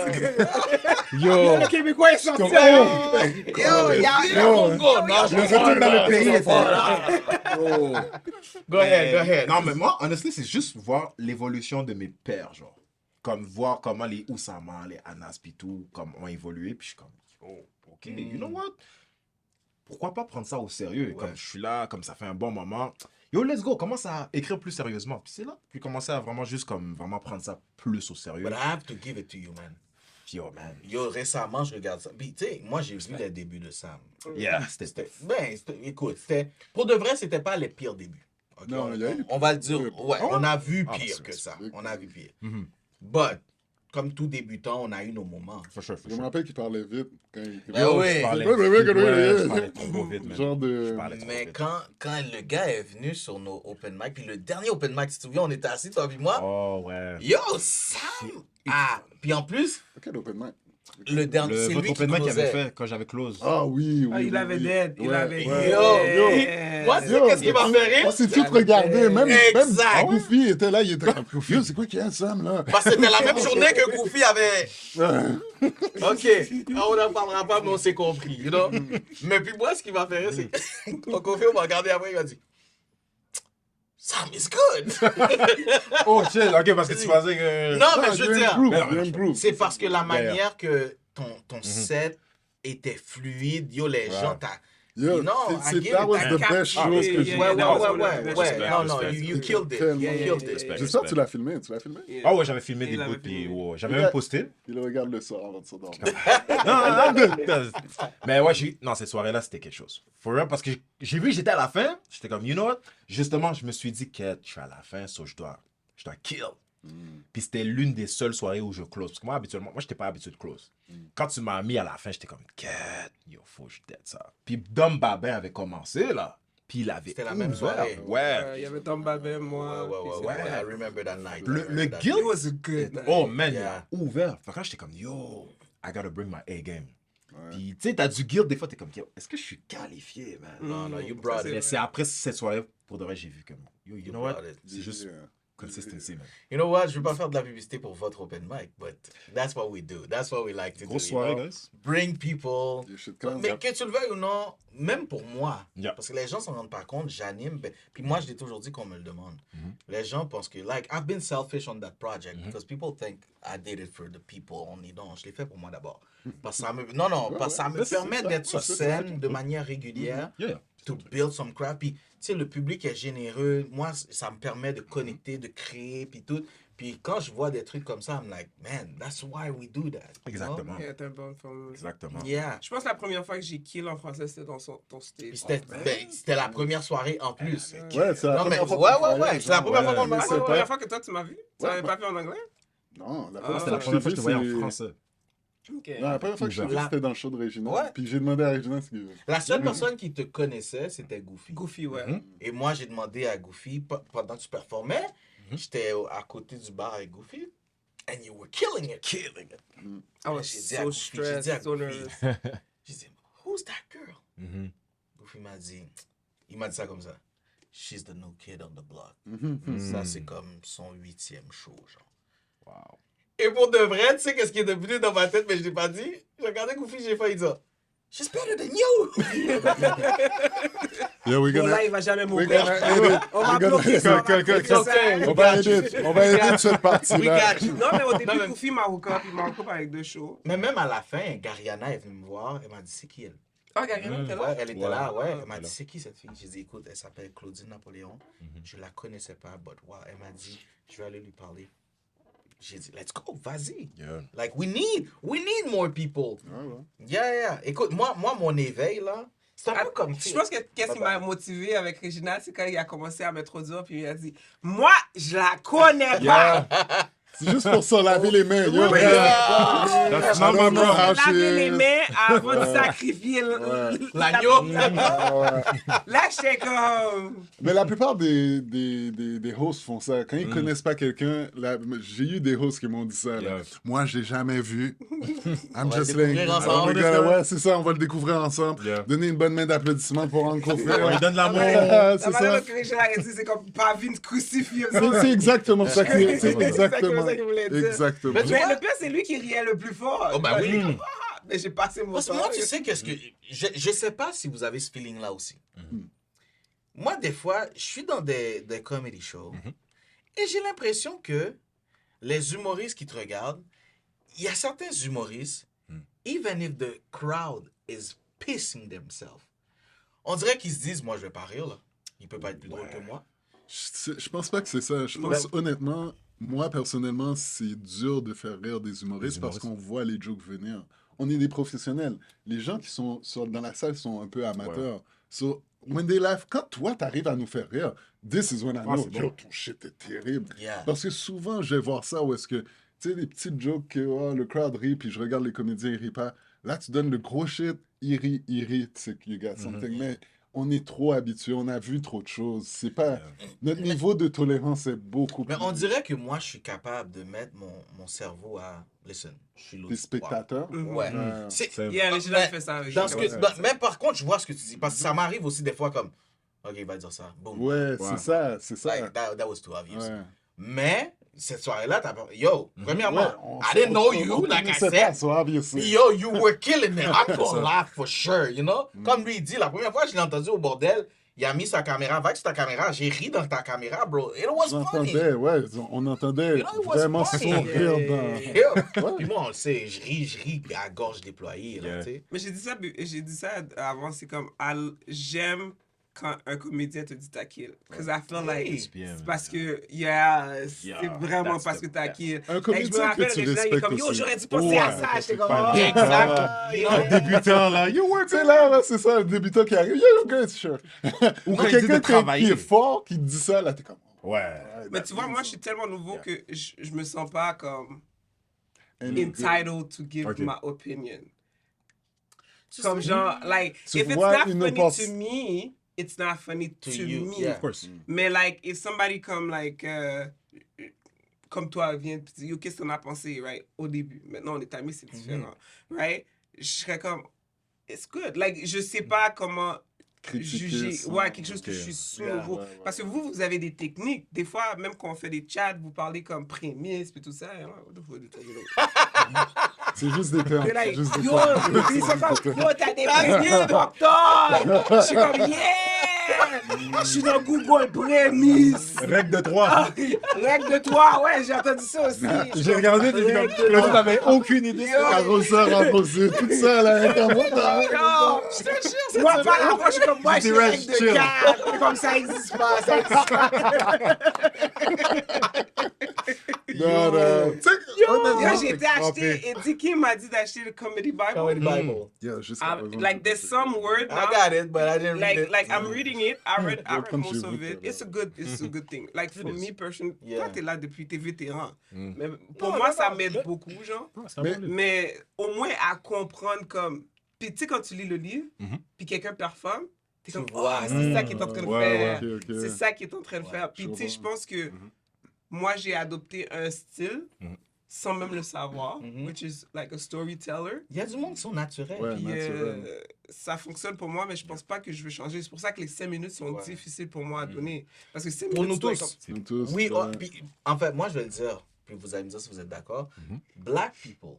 B: Yo,
D: Yo!
B: le Québécois est sorti.
D: Comme,
B: hein.
A: Yo,
D: Yo.
A: Congo. Non,
D: Je retourne dans le pays. Yo!
A: Go ahead, go ahead.
D: Non, mais moi, honestly, c'est juste voir l'évolution de mes pères, genre. Comme voir comment les Oussama, les Anas, pis tout, comme ont évolué. Puis je suis comme, oh, ok, you know what? Pourquoi pas prendre ça au sérieux? Comme je suis là, comme ça fait un bon moment. Yo, let's go, commence à écrire plus sérieusement. Puis c'est là, puis commencer à vraiment juste comme vraiment prendre ça plus au sérieux.
A: But I have to give it to you, man.
D: Puis yo, man.
A: Yo, récemment, je regarde ça. Puis, tu sais, moi, j'ai vu les débuts de Sam.
D: Yeah, c'était...
A: Écoute, pour de vrai, c'était pas les pires débuts. Ok,
C: Non, il y a eu-
A: on va le dire.
C: Oui.
A: Ouais, on a vu
D: Ah,
A: pire
D: c'est-
A: que ça.
C: c'est-
A: On a vu pire.
D: Mhm.
A: But, comme tout débutant, on a eu nos moments.
D: For sure, for
C: Je me
D: sure.
C: rappelle qu'il parlait vite. Quand il...
A: Ben oui.
D: Je parlais
C: Ouais, ouais, ouais,
D: vite,
C: ouais,
D: ouais,
C: ouais.
D: je parlais trop vite, man.
C: Genre de...
D: Je parlais trop
A: Mais
D: vite.
A: quand le gars est venu sur nos open mic, puis le dernier open mic, si tu te souviens, on était assis, toi et moi.
D: Oh, ouais.
A: Yo, Sam! Ah, puis en plus,
C: Quel open mic?
A: le dernier, c'est
D: Votre
A: lui qui
D: open mic qu'il avait
A: closait.
D: fait quand j'avais close.
C: Ah oui, oui.
B: Ah, il
C: oui,
B: avait
C: oui.
B: dead, il
C: Ouais,
B: avait
C: ouais.
B: dead.
A: Moi, tu sais
C: Yo,
A: qu'est-ce qui m'a fait rire?
C: On s'est tous regardés, même
A: Exact.
C: Goofy était là, il était comme, yo, c'est quoi qu'il y a, Sam, là?
A: Parce que c'était la même journée que Goofy avait.
C: Ouais.
A: Ok, on n'en parlera pas, mais on s'est compris, you know? Mais puis moi, ce qui m'a fait rire, c'est que Goofy, on m'a regardé après, il m'a dit Sam is good!
D: Oh, shit, ok, parce que tu pensais que...
A: Non, mais je veux
C: you
A: dire,
C: improve,
D: Mais
C: you improve.
A: c'est parce que la
D: Yeah, yeah.
A: manière que ton set était fluide, yo, les gens, t'as.
C: Yo,
A: Non,
C: c'est-
A: I get
C: that
A: it.
C: was
A: I
C: the
B: got
C: best
B: you.
C: chose que
B: Yeah,
C: j'ai
B: yeah,
C: vu.
A: Ouais,
B: that was
A: ouais,
B: one of the
A: ouais,
B: best.
A: ouais.
D: Respect,
A: Non, non,
D: respect.
A: you killed it.
C: Tellement
A: You killed it.
D: Respect.
C: J'espère que tu l'as filmé, tu l'as filmé?
D: Ah ouais, j'avais filmé des
B: Il avait
D: bouts, puis
B: filmé.
D: wow, j'avais même posté.
C: Il regarde le soir avant de s'endormir.
D: Non. Mais ouais, non, cette soirée-là, c'était quelque chose. For real, parce que j'ai vu que j'étais à la fin. J'étais comme, you know what? Justement, je me suis dit que je suis à la fin, so je dois kill. Puis c'était l'une des seules soirées où je close. Parce que moi, habituellement, j'étais pas habitué de close. Quand tu m'as mis à la fin, j'étais comme, yo, faut que je dead ça. Puis Dom Babin avait commencé, là. Puis il avait
A: C'était la même
D: ouvert.
A: soirée.
D: Ouais.
B: Il y avait Tom Babin,
A: Ouais,
B: moi.
A: ouais, ouais, I remember that night.
D: Le
B: It
D: guild,
B: was a good night.
D: oh man,
A: Yeah.
D: il a ouvert. Fait que là, j'étais comme, yo, I gotta bring my A-game. Puis, tu sais, t'as du guild, des fois, t'es comme, yo, est-ce que je suis qualifié, man?
A: Non, non, you brought
D: Mais
A: it.
D: c'est après cette soirée, pour de vrai, j'ai vu comme, yo, you know what?
A: brought it.
D: C'est juste consistency, man.
A: You know what? Je veux pas faire de la publicité pour votre open mic, but that's what we do. That's what we like to
D: Grosse
A: do.
D: soirée,
A: you know?
D: guys.
A: Bring people.
C: You should come.
A: Mais que tu le veuilles ou non, même pour moi,
D: Yeah.
A: parce que les gens s'en rendent pas compte, j'anime, puis moi je l'ai toujours dit qu'on me le demande. Les gens pensent que, like, I've been selfish on that project because people think I did it for the people only. Non, je l'ai fait pour moi d'abord. Parce que ça me, non, non, parce que ça me
C: Mais c'est
A: permet
C: ça,
A: d'être sur
C: c'est
A: scène de manière régulière.
D: Yeah, yeah.
A: To build some crap. Puis, tu sais, le public est généreux. Moi, ça me permet de connecter, de créer, puis tout. Puis quand je vois des trucs comme ça, I'm like, man, that's why we do that. you know?
D: Exactement.
B: Il était bon pour
D: Exactement.
A: Yeah.
B: Je pense que la première fois que j'ai kill en français, c'était dans ton stage.
A: Puis c'était la première soirée en plus.
C: Ouais, c'est la
A: Non, mais
C: première fois
A: ouais,
C: qu'on
A: ouais,
C: voyage,
A: ouais. C'est la
C: genre,
A: première fois qu'on
C: mais
A: me
B: Ah, c'est
C: c'est
B: la
C: pas-
B: première fois que toi, tu m'as vu? Tu
C: Ouais,
B: n'avais pas vu en anglais?
C: Non, la
B: Ah,
C: première
D: C'était la
C: fois
D: première fois que je te voyais en
C: c'est-
D: français.
B: Ok.
C: Non, la première fois que je t'ai vu,
A: La-
C: c'était dans le show de Regina.
A: Ouais.
C: Puis j'ai demandé à Regina ce qu'il
A: La seule personne qui te connaissait, c'était Goofy.
B: Goofy, ouais.
D: Mhm.
A: Et moi, j'ai demandé à Goofy, pendant que tu performais, j'étais à côté du bar avec Goofy, and you were killing it.
B: I was
A: J'ai dit à
B: so
A: Goofy, j'ai dit à
B: stressed, so
A: Goofy.
B: nervous.
A: J'ai dit, who's that girl?
D: Mhm.
A: Goofy il m'a dit ça comme ça. She's the new kid on the block.
C: Mhm.
A: Ça, c'est comme son 8e show, genre.
D: Wow.
A: Et pour de vrai, tu sais qu'est-ce qui est devenu dans ma tête, mais je l'ai pas dit? J'ai regardé Goofy, j'ai failli dire, she's better than you!
C: Yeah, we
B: Bon,
C: gonna...
B: là, il va jamais
C: we
B: mourir.
C: gonna edit.
B: On va
C: We gonna-
B: bloquer ça.
C: On va edit. On va edit cette
A: We
C: partie-là.
A: got you.
B: Non, mais au début,
A: Non, mais-
B: Goofy m'a hook up. Il m'a hook up avec 2 shows.
A: Mais même à la fin, Gariana est venue me voir, elle m'a dit, c'est qui elle?
B: Ah, Gagnon, t'es
A: Ouais,
B: là?
A: elle était
D: Ouais.
A: là, ouais. Elle m'a
D: Voilà.
A: dit, c'est qui cette fille? J'ai dit, écoute, elle s'appelle Claudine Napoléon. Je la connaissais pas, but wow. Elle m'a dit, je vais aller lui parler. J'ai dit, let's go, vas-y.
D: Yeah.
A: Like, we need more people.
C: Ouais, ouais.
A: Yeah. Écoute, moi, mon éveil, là, c'est un peu comme...
B: Je pense que qu'est-ce qui m'a motivé avec Regina, c'est quand il a commencé à m'introduire, puis il a dit, moi, je la connais pas.
C: C'est juste pour se laver les mains. Yo,
B: Oui,
C: yeah.
D: That's
C: I
D: not
C: don't
D: my
C: know how
D: problem.
C: she
B: Laver les
C: is.
B: mains avant de sacrifier
A: L'agneau.
C: Ah, ouais.
B: Là, j'étais comme...
C: Mais la plupart des hosts font ça. Quand ils connaissent pas quelqu'un, j'ai eu des hosts qui m'ont dit ça. Là.
D: Yeah.
C: Moi, je l'ai jamais vu. I'm
A: va
C: just
A: le découvrir
C: letting-
A: ensemble.
C: Oh my God, ouais, c'est ça, on va le découvrir ensemble.
D: Yeah.
C: Donner une bonne main d'applaudissement pour Uncle Phil.
D: On lui donne l'amour.
C: Ah,
B: La
C: c'est
B: manière
C: ça.
B: dont Regina a dit, c'est comme pas vite crucifié.
C: C'est exactement ça qu'il
B: C'est exactement
C: exactement.
B: ça qu'il voulait dire.
C: Exactement.
A: Mais tu
B: Mais
A: vois-
B: le pire, c'est lui qui riait le plus fort.
A: Oh, bah oui.
B: Mais j'ai passé mon
A: Parce que
B: temps.
A: moi, tu sais qu'est-ce que... Je sais pas si vous avez ce feeling-là aussi. Moi, des fois, je suis dans des comedy shows et j'ai l'impression que les humoristes qui te regardent, il y a certains humoristes, even if the crowd is pissing themselves, on dirait qu'ils se disent, moi, je vais pas rire, là. Il peut pas être plus drôle que moi.
C: Je pense pas que c'est ça. Je pense honnêtement, moi personnellement, c'est dur de faire rire des humoristes parce qu'on voit les jokes venir. On est des professionnels. Les gens qui sont dans la salle sont un peu amateurs. So, when they laugh, quand toi, t'arrives à nous faire rire, this is when I know,
D: c'est bon.
C: yo, ton shit est terrible.
A: Yeah.
C: Parce que souvent, je vais voir ça où est-ce que, tu sais, des petites jokes que oh, le crowd rit, puis je regarde les comédiens, ils rient pas. Là, tu donnes le gros shit, il rit, c'est que you got something. Mais on est trop habitués, on a vu trop de choses. C'est pas... Notre niveau de tolérance est beaucoup
A: Mais
C: plus...
A: on dirait que moi, je suis capable de mettre mon cerveau à... Listen, je suis
C: Des
A: l'auditoire.
C: spectateurs.
A: Ouais.
C: Ouais.
B: Yeah, Regina
A: mais
B: fait ça. avec
A: dans ce
B: Regina.
A: que, mais par contre, je vois ce que tu dis. Parce que ça m'arrive aussi des fois comme... OK, il va dire ça. Boom.
C: Ouais, c'est ça, c'est ça.
A: Like, that was too obvious.
C: Ouais.
A: Mais, cette soirée-là, t'as pas... Yo, premièrement,
C: Ouais, on-
A: I didn't know
C: on-
A: you,
C: on
A: like I
C: connaissait
A: said.
C: pas ça, obviously.
A: Yo, you were killing it. I'm gonna laugh for sure, you know? Comme lui, il dit, la première fois que je l'ai entendu au bordel, il a mis sa caméra, va sur ta caméra, j'ai ri dans ta caméra, bro. It was
C: On
A: funny.
C: entendait, ouais, on entendait
A: You know, it was
C: vraiment
A: funny.
C: son rire dans...
A: Yo. Puis moi, on le sait, je ris à gorge déployée, là,
D: Yeah.
A: tu sais.
B: Mais j'ai dit ça avant, c'est comme, j'aime quand un comédien te dit t'as kill. Because I feel like,
D: bien,
B: c'est parce que, yeah, c'est
D: Yeah,
B: vraiment
D: that's
B: parce
D: the
B: que t'as
D: best.
B: kill.
C: Un
B: Like,
C: comédien
B: je me rappelle,
C: que tu
B: Regina, il est
C: respectes
B: comme, yo,
C: aussi.
B: j'aurais dû penser à
C: Ouais,
B: ça. J'étais comme,
C: pas-
B: oh.
A: Exact.
D: Débutant, là. You work.
C: Tu sais, là, c'est ça, le débutant qui arrive. Yo, good, sure.
D: Ou
C: Mais
D: quand il dit
C: quelqu'un
D: de
C: qui
D: travailler.
C: est fort, qui te dit ça, là, t'es comme...
D: Ouais.
B: Mais tu vois, moi, je suis tellement nouveau que je me sens pas comme
C: And-
B: entitled to give
D: Ok.
B: my opinion. Comme genre, like,
C: Tu
B: if it's
C: vois
B: not
C: une
B: funny
C: opportun-
B: to me, it's not funny to
A: you,
B: me.
A: yeah.
D: Of course.
B: Mais like, if somebody comme like, comme toi vient te dire, yo, qu'est-ce que t'en as pensé, right? Au début. Maintenant, on est amis, c'est différent, right? Je serais comme, it's good. Like, je sais pas comment
C: Critiquer
B: juger,
C: ça.
B: ouais, quelque chose
D: Ok.
B: que je suis sous
A: Yeah,
B: nouveau.
C: ouais, ouais.
B: Parce que vous avez des techniques. Des fois, même quand on fait des chats, vous parlez comme prémisse, puis tout ça. Hein, what the fuck you talking about?
C: C'est juste des termes.
B: T'es like,
C: juste des
B: yo,
C: termes.
B: ils sont comme, yo, t'as des prémices, docteur! Je suis comme, yeah! Je suis dans Google prémices!
D: Règle de 3.
B: Ah, règle de 3, ouais, j'ai entendu ça aussi.
D: J'ai regardé, j'ai dit,
B: Règle de
D: Claude
B: trois.
D: n'avait aucune idée.
B: Yo,
C: Arroseur, arrosé, tout ça, là. Comme, what the-
B: yo, je te jure, moi, par rapport, je suis comme, moi, je suis règle de
D: Chill.
B: 4. Comme ça existe pas, ça existe pas.
C: Non, non. Tu sais, honnêtement,
B: j'ai été acheté, et Dicky m'a dit d'acheter le Comedy Bible.
A: Comedy Bible.
C: Yeah, jusqu'à
B: Like, there's some word
A: I
B: now.
A: got it, but I didn't read it.
B: Like I'm reading it. I read
C: comme
B: most
C: chez
B: of
C: vous,
B: it.
C: toi,
B: It's a good thing. Like for me personally,
A: Yeah.
B: toi t'es là depuis t'es vétéran. Mais pour
A: Non,
B: moi
A: non,
B: ça
A: non.
B: m'aide beaucoup, genre.
C: Mais-
B: Mais au moins à comprendre comme. Puis tu sais quand tu lis le livre, puis quelqu'un performe, t'es comme
A: vois.
B: c'est ça qu'il est en train de
C: Ouais,
B: faire.
C: ouais, ok, ok.
B: C'est ça qu'il est en train de faire. Puis
C: je
B: tu sais je
C: vois.
B: pense que moi j'ai adopté un style sans même le savoir, which is like a storyteller.
A: Il y a du monde qui sont naturels.
C: Ouais.
B: Puis
C: naturel.
B: ça fonctionne pour moi, mais je pense pas que je vais changer. C'est pour ça que les 5 minutes sont difficiles pour moi à donner. Parce que 5
A: Pour
B: minutes,
A: nous
B: tu dois
A: tous.
C: Nous tous,
A: Oui,
C: ouais.
A: puis, en fait, moi, je vais le dire, puis vous allez me dire si vous êtes d'accord. Black people.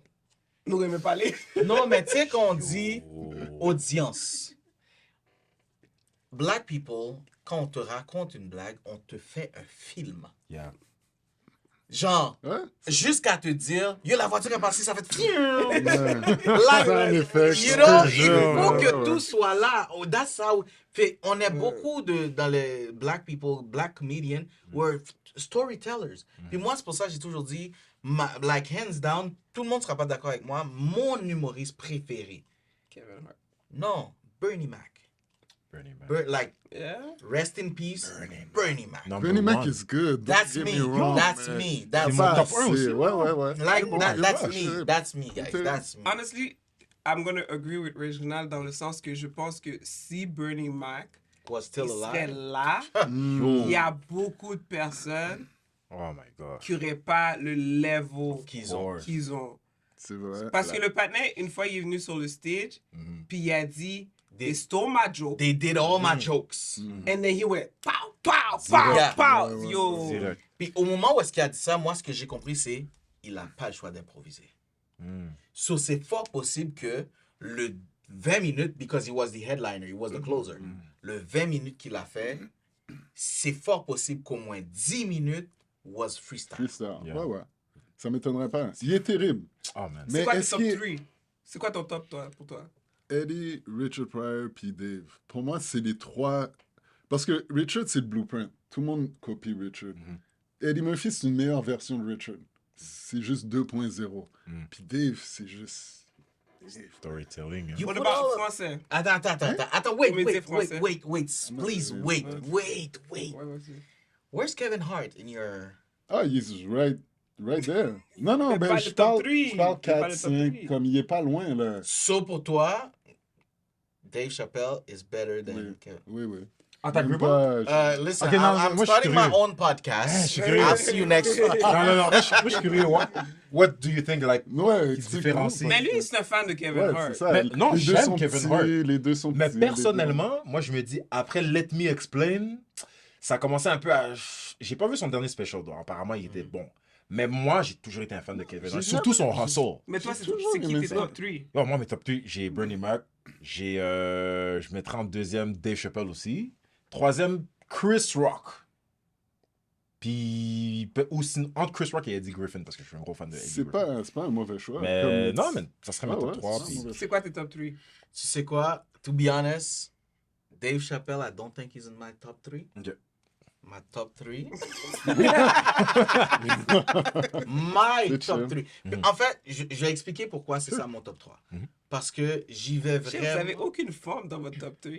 B: nous aimer parler.
A: Non, mais tu sais qu'on dit audience. Black people, quand on te raconte une blague, on te fait un film.
D: Yeah.
A: Genre,
C: Ouais?
A: jusqu'à te dire, yo, la voiture est passée, ça fait...
C: Ouais.
A: Like,
C: Ça, en effet,
A: you
C: je
A: know,
C: te
A: il
C: jure,
A: faut
C: ouais,
A: que
C: ouais.
A: tout soit là. Oh, that's how... Fait, on est beaucoup dans les black people, black comedians, were storytellers. Puis moi, c'est pour ça que j'ai toujours dit, like, hands down, tout le monde ne sera pas d'accord avec moi, mon humoriste préféré.
B: Kevin Hart.
A: Non, Bernie Mac.
D: Bernie Mac.
A: Like,
B: Yeah.
A: rest in peace, Bernie Mac.
D: Number
C: Bernie Mac
D: one.
C: is good.
A: That's
C: Don't
A: me.
C: get wrong,
A: That's
C: man.
A: me. That's
D: C'est mon
A: me.
D: top 1 aussi.
C: Ouais, ouais, ouais.
A: Like,
C: C'est bon,
A: that's
C: ouais,
A: me.
C: je-
A: That's me, guys.
C: Ok.
A: That's me.
B: Honestly, I'm gonna agree with Reginald dans le sens que je pense que si Bernie Mac
A: Was still
B: serait
A: alive.
B: là, il y a beaucoup de personnes
D: Oh my God.
B: qui n'auraient pas le level
A: Qu'ils ont.
B: qu'ils ont.
C: C'est vrai.
B: Parce que le patin, une fois, il est venu sur le stage, puis il a dit,
A: They-
B: they stole my joke.
A: They did all my jokes.
B: And then he went, pow, pow, pow,
A: Yeah.
B: pow. Yo.
D: Direct.
A: Puis au moment où est-ce qu'il a dit ça, moi, ce que j'ai compris, c'est il n'a pas le choix d'improviser. So, c'est fort possible que le 20 minutes, because he was the headliner, he was the closer, le 20 minutes qu'il a fait, c'est fort possible qu'au moins 10 minutes was freestyle.
C: Freestyle.
D: Yeah.
C: Ouais, ouais. Ça m'étonnerait pas. Il est terrible.
D: Oh man.
C: Mais
B: C'est quoi tes
C: est-ce
B: top
C: qu'il-
B: 3? C'est quoi ton top pour toi?
C: Eddie, Richard Pryor, puis Dave. Pour moi, c'est les trois. Parce que Richard, c'est le blueprint. Tout le monde copie Richard. Eddie Murphy, c'est une meilleure version de Richard. C'est juste 2.0. Puis Dave, c'est juste.
D: Storytelling. hein.
A: You
B: On
A: put
B: est pas
A: all-
B: français.
A: Attends, wait,
B: Comédien français.
A: please, wait.
B: Ouais, vas-y.
A: Where's Kevin Hart in your...
C: Ah, he's right there. Non, non,
B: Mais
C: ben,
B: pas
C: je
B: le top
C: parle,
B: three.
C: je parle
B: Il est pas
C: 4,
B: le top
C: 5,
B: three.
C: comme il est pas loin, là.
A: So, pour toi, Dave Chappelle is better than
C: Oui,
A: Kevin.
C: oui, oui.
D: Attends,
C: Même
D: veux pas?
C: pas,
A: Listen,
D: Ok, non,
A: I'm
D: moi, je suis
A: starting my
D: curieux.
A: own podcast.
D: je suis curieux.
A: I'll see you next week.
D: Non, non, non. Moi, je suis curieux. What do you think, like,
C: ouais,
D: qui
C: c'est
D: différencie?
C: cool,
B: Mais
C: parce
B: lui,
C: que-
B: c'est un fan de Kevin
C: Ouais,
B: Hart.
C: c'est ça.
D: Mais non,
C: les deux
D: j'aime
C: sont
D: Kevin
C: petits,
D: Hart.
C: les deux sont
D: Mais
C: petits, les deux.
D: personnellement, moi, je me dis, après Let Me Explain, ça a commencé un peu à... J'ai pas vu son dernier special, donc apparemment, il était bon. Mais moi, j'ai toujours été un fan de Kevin Hart.
C: J'ai
D: Surtout son
C: jamais-
D: hustle.
B: Mais toi,
C: J'ai
B: c'est
C: toujours
B: qui
C: aimé
B: tes
C: ça.
B: top 3?
D: Oh, moi, mes top 3, j'ai Bernie Mac. Je mettrai en deuxième Dave Chappelle aussi. Troisième, Chris Rock. Puis, ou sinon, entre Chris Rock et Eddie Griffin, parce que je suis un gros fan de Eddie
C: C'est
D: Griffin.
C: pas un mauvais choix.
D: Mais
C: Comme-
D: non, mais ça serait mes
C: Ah
D: top
C: ouais,
D: 3.
C: c'est
D: Puis...
C: pas mauvais
B: C'est quoi tes top 3?
A: Tu sais quoi? To be honest, Dave Chappelle, I don't think he's in my top 3.
D: Ok.
A: My top 3. My
C: C'est
A: top
C: chill.
A: 3. En fait, je vais expliquer pourquoi c'est ça mon top 3. Parce que j'y vais
B: Chef, vous avez
A: vraiment...
B: aucune forme dans votre top 3.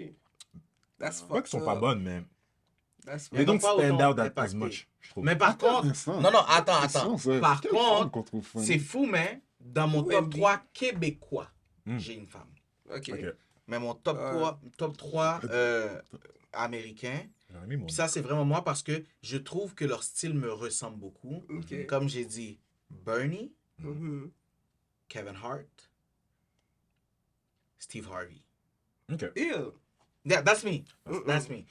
B: That's
D: Pas qu'elles sont
B: fucked
D: pas
B: up.
D: bonnes, mais...
B: That's
D: They
A: Mais
D: don't
A: non, pas
D: stand
A: autant
D: out that
A: impacté.
D: as much, je trouve.
A: Mais par
C: Attends un
A: contre...
C: instant.
A: Non, non, attends.
C: Ça,
A: Par
C: quelle femme
A: contre,
C: qu'on trouve fun?
A: c'est fou, mais dans mon top
B: Wendy.
A: 3 québécois, j'ai une femme.
B: Ok.
D: Ok.
A: Mais mon top 3 américain, puis ça, c'est vraiment moi parce que je trouve que leur style me ressemble beaucoup.
B: Ok.
A: Comme j'ai dit, Bernie,
B: Mhm.
A: Kevin Hart, Steve Harvey.
D: Ok.
B: Ew.
A: Yeah, that's me. That's me.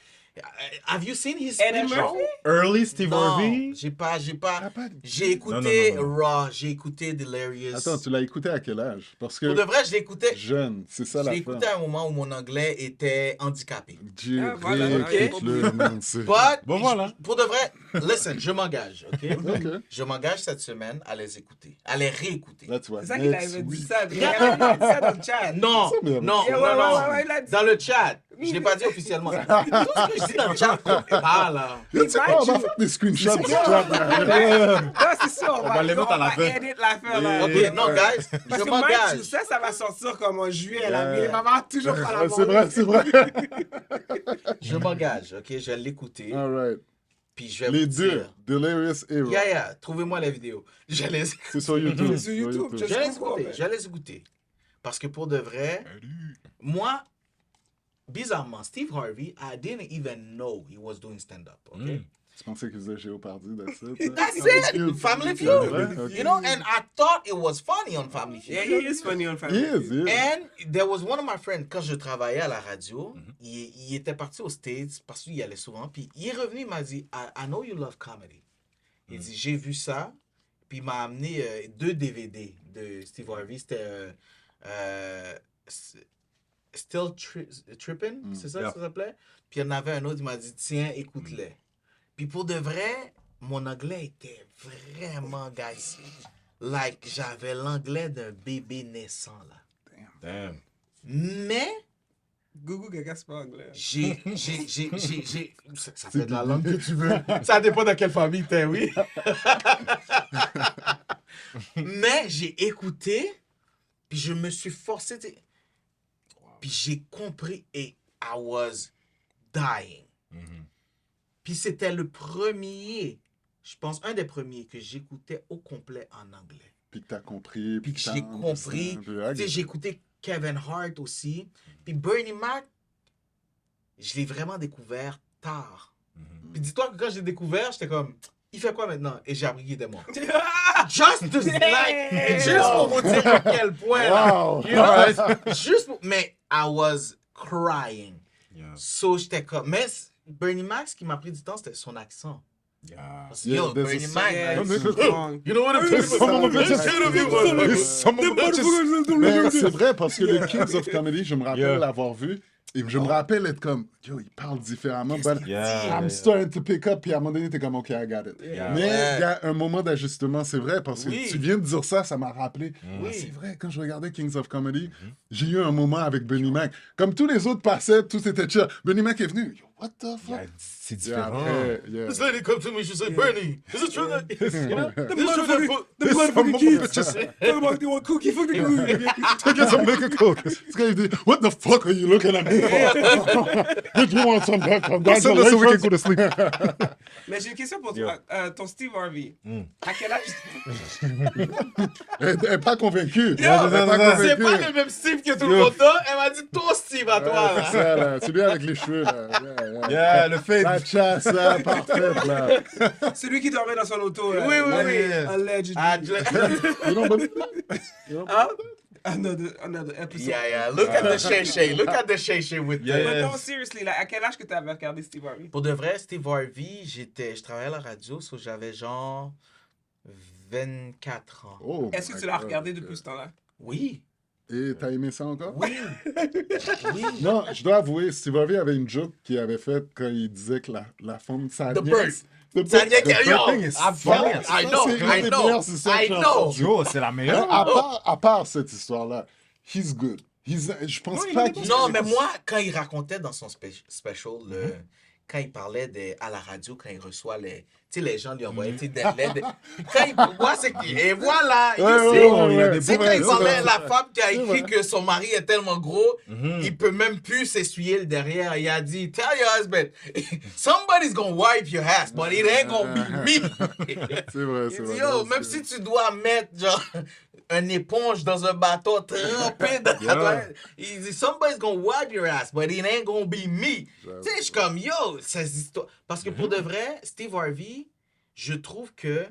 A: Have you seen his
B: Eddie
A: special?
B: Murphy?
D: Early Steve
A: Non,
D: Harvey.
A: j'ai pas.
C: Ah, pas-
A: J'ai écouté
D: Non, non, non,
A: Raw, j'ai écouté Delirious.
C: Attends, tu l'as écouté à quel âge? Parce que
A: Pour de vrai, je l'écoutais.
C: jeune, c'est ça
A: Je
C: la
A: l'écoutais à un moment où mon anglais était handicapé.
C: Dieu,
B: Ah, voilà,
C: réécoute-le, man, c'est-
A: But,
D: Bon, voilà.
A: pour de vrai, listen, je m'engage, ok?
C: Ok.
A: Je m'engage cette semaine à les écouter, à les réécouter.
C: Là, tu vois.
B: C'est ça qu'il
C: next
B: avait dit
C: week.
B: ça. Il avait dit ça dans le chat.
A: Non,
C: Ça, mais-
A: non,
B: Yeah,
A: non,
B: ouais,
A: non.
B: ouais, ouais, il a dit.
A: Dans le chat, je l'ai pas dit officiellement. Tout ce que dis dans le chat, pas là.
C: Yo, tu sais quoi, on va faire des screenshots du chat.
B: Là, c'est sûr,
D: On va les mettre à la fin.
B: edit l'affaire, là.
A: Ok, non, guys,
B: Parce
A: je
B: que Mike, tu
A: m'engage.
B: sais, ça va sortir comme en juillet, là. Mais maman, toujours pas la
C: C'est vrai, c'est vrai.
A: Je m'engage, ok? Je vais l'écouter.
C: All right.
A: Puis je vais
C: Les
A: vous
C: deux,
A: dire.
C: Delirious Hero.
A: Yeah, trouvez-moi la vidéo. Je les,
C: C'est sur YouTube.
B: Sur YouTube,
A: je les écouter. Je les écouter. Parce que pour de vrai, moi, bizarrement, Steve Harvey, I didn't even know he was doing stand-up, ok?
C: Tu pensais qu'il faisait Géopardy, that's it?
A: That's it! Family Feud!
C: Ouais, ok.
A: You know, and I thought it was funny on Family Feud.
B: Yeah, he is funny on
C: He
B: Family
C: is,
B: Feud.
C: he is.
A: And there was one of my friends, quand je travaillais à la radio, il était parti aux States parce qu'il y allait souvent. Puis il est revenu, il m'a dit, I know you love comedy. Il dit, j'ai vu ça. Puis il m'a amené 2 DVD de Steve Harvey. C'était Still Trippin', c'est ça que ça s'appelait? Puis il y en avait un autre, il m'a dit, tiens, écoute-les. Puis pour de vrai, mon anglais était vraiment, guys, like, j'avais l'anglais d'un bébé naissant, là.
D: Damn.
A: Mais
B: Gougou Gaga, c'est pas anglais.
A: ça fait de la langue que tu veux. Ça dépend de quelle famille t'es, oui. Mais j'ai écouté, puis je me suis forcé, puis j'ai compris et I was dying. Puis c'était le premier, je pense, un des premiers que j'écoutais au complet en anglais.
C: Puis que t'as compris.
A: Puis que j'ai compris. Tu sais, j'ai écouté Kevin Hart aussi. Puis Bernie Mac, je l'ai vraiment découvert tard. Puis dis-toi que quand j'ai découvert, j'étais comme, il fait quoi maintenant? Et j'ai appris qu'il était mort. Just pour vous dire à quel point.
C: Wow!
A: You know, juste pour, mais I was crying.
D: Yeah.
A: So j'étais comme, mais Bernie Mac, ce qui m'a pris du temps, c'était son accent.
D: Yeah.
A: Parce que,
C: Yeah,
A: yo,
C: there's a
A: Bernie
C: song-
A: Mac,
B: Yeah,
A: like,
B: it's so long.
A: you know what I'm talking about?
C: Mais c'est vrai, parce que le Kings of Comedy, je me rappelle
D: Yeah.
C: l'avoir vu, et je me rappelle être comme, yo, il parle différemment, but
D: Yeah,
C: I'm
D: yeah.
C: starting to pick up, puis à un moment donné, t'es comme, OK, I got it.
D: Yeah.
C: Mais il
A: Ouais.
C: y a un moment d'ajustement, c'est vrai, parce que
A: Oui.
C: tu viens de dire ça, ça m'a rappelé.
A: Oui.
C: Ah, c'est vrai, quand je regardais Kings of Comedy, j'ai eu un moment avec Bernie Mac. Comme tous les autres passaient, tout était chill. Bernie Mac est venu, yo, what the fuck?
D: Yeah, c'est
C: Et
D: différent.
C: après, yeah.
A: This lady come to me, she said, Bernie, is it true that, you know,
B: The
A: is it true that
B: motherfucking, the motherfucking kids. Talk about they want cookie, fuck the cookie.
C: Take some make a coke. Ce gars, il dit, what the fuck are you looking at me for? Did you want some congratulations?
D: So we can go to sleep.
B: Mais j'ai une question pour toi. Ton Steve Harvey, à quel âge?
C: Elle n'est pas convaincue.
A: Yo,
C: Elle est pas
A: c'est pas
C: convaincue.
A: le même Steve que tout le monde a. Elle m'a dit, ton Steve à toi,
C: Ouais,
A: là.
C: c'est ça, là. C'est bien avec les cheveux, là. Yeah.
D: Yeah, le fait.
C: La chasse, là, parfaite, là.
B: Celui qui dormait dans son auto. Là.
A: Oui, oui, oui.
B: Allegedly.
A: Ah, je-
C: You don't believe that? You don't
B: Hein? Another episode.
A: Yeah. Look at the shay. Look at the shay with
D: Yeah.
A: the...
B: Mais non, seriously, là, à quel âge que tu avais regardé Steve Harvey?
A: Pour de vrai, Steve Harvey, je travaillais à la radio, so j'avais genre 24 ans.
C: Oh,
B: Est-ce que
C: my
B: tu l'as
C: God.
B: regardé depuis ce temps-là?
A: Oui.
C: Et t'as aimé ça encore?
A: Oui. Oui.
C: Non, je dois avouer, Steve Harvey avait une joke qu'il avait faite quand il disait que la femme, ça
A: The
C: vient...
A: bird.
C: The
A: Ça vient
C: bird-
A: que...
C: the
A: Yo,
C: birthing is
A: I'm
C: fun.
A: funny. I know,
C: C'est une
A: I
C: des
A: know.
C: meilleures histoires
A: I
C: que j'ai
A: know.
C: entendues.
D: Yo, c'est la
C: Mais
D: meilleure.
C: à part cette histoire-là, he's good. Je pense
B: Non, il
C: pas
B: est
C: qu'il...
A: Non, mais moi, quand il racontait dans son special, quand il parlait à la radio, quand il reçoit les... Tu sais, les gens lui envoyaient tu sais, des lettres. Quand il... Moi, c'est qu'il... Et voilà, you
C: Ouais,
A: see.
C: ouais,
D: il y a
C: ouais.
D: des
A: C'est
D: beaux
A: quand il
D: rêves,
A: parlait à
C: c'est
A: la
C: vrai.
A: femme qui a
C: C'est
A: écrit
C: vrai.
A: que son mari est tellement gros,
D: Mhm.
A: il peut même plus s'essuyer le derrière. Il a dit, tell your husband, somebody's gonna wipe your ass, but it ain't gonna be me.
C: C'est vrai,
A: Il
C: c'est
A: dit,
C: vrai.
A: yo,
C: Non,
A: même
C: c'est-
A: si tu dois mettre genre une éponge dans un bateau trempé dans la
D: Yeah.
A: toilette, il dit, somebody's gonna wipe your ass, but it ain't gonna be me.
C: J'avoue.
A: Tu sais, je suis comme, yo, ces histoires. Parce que pour de vrai, Steve Harvey, je trouve que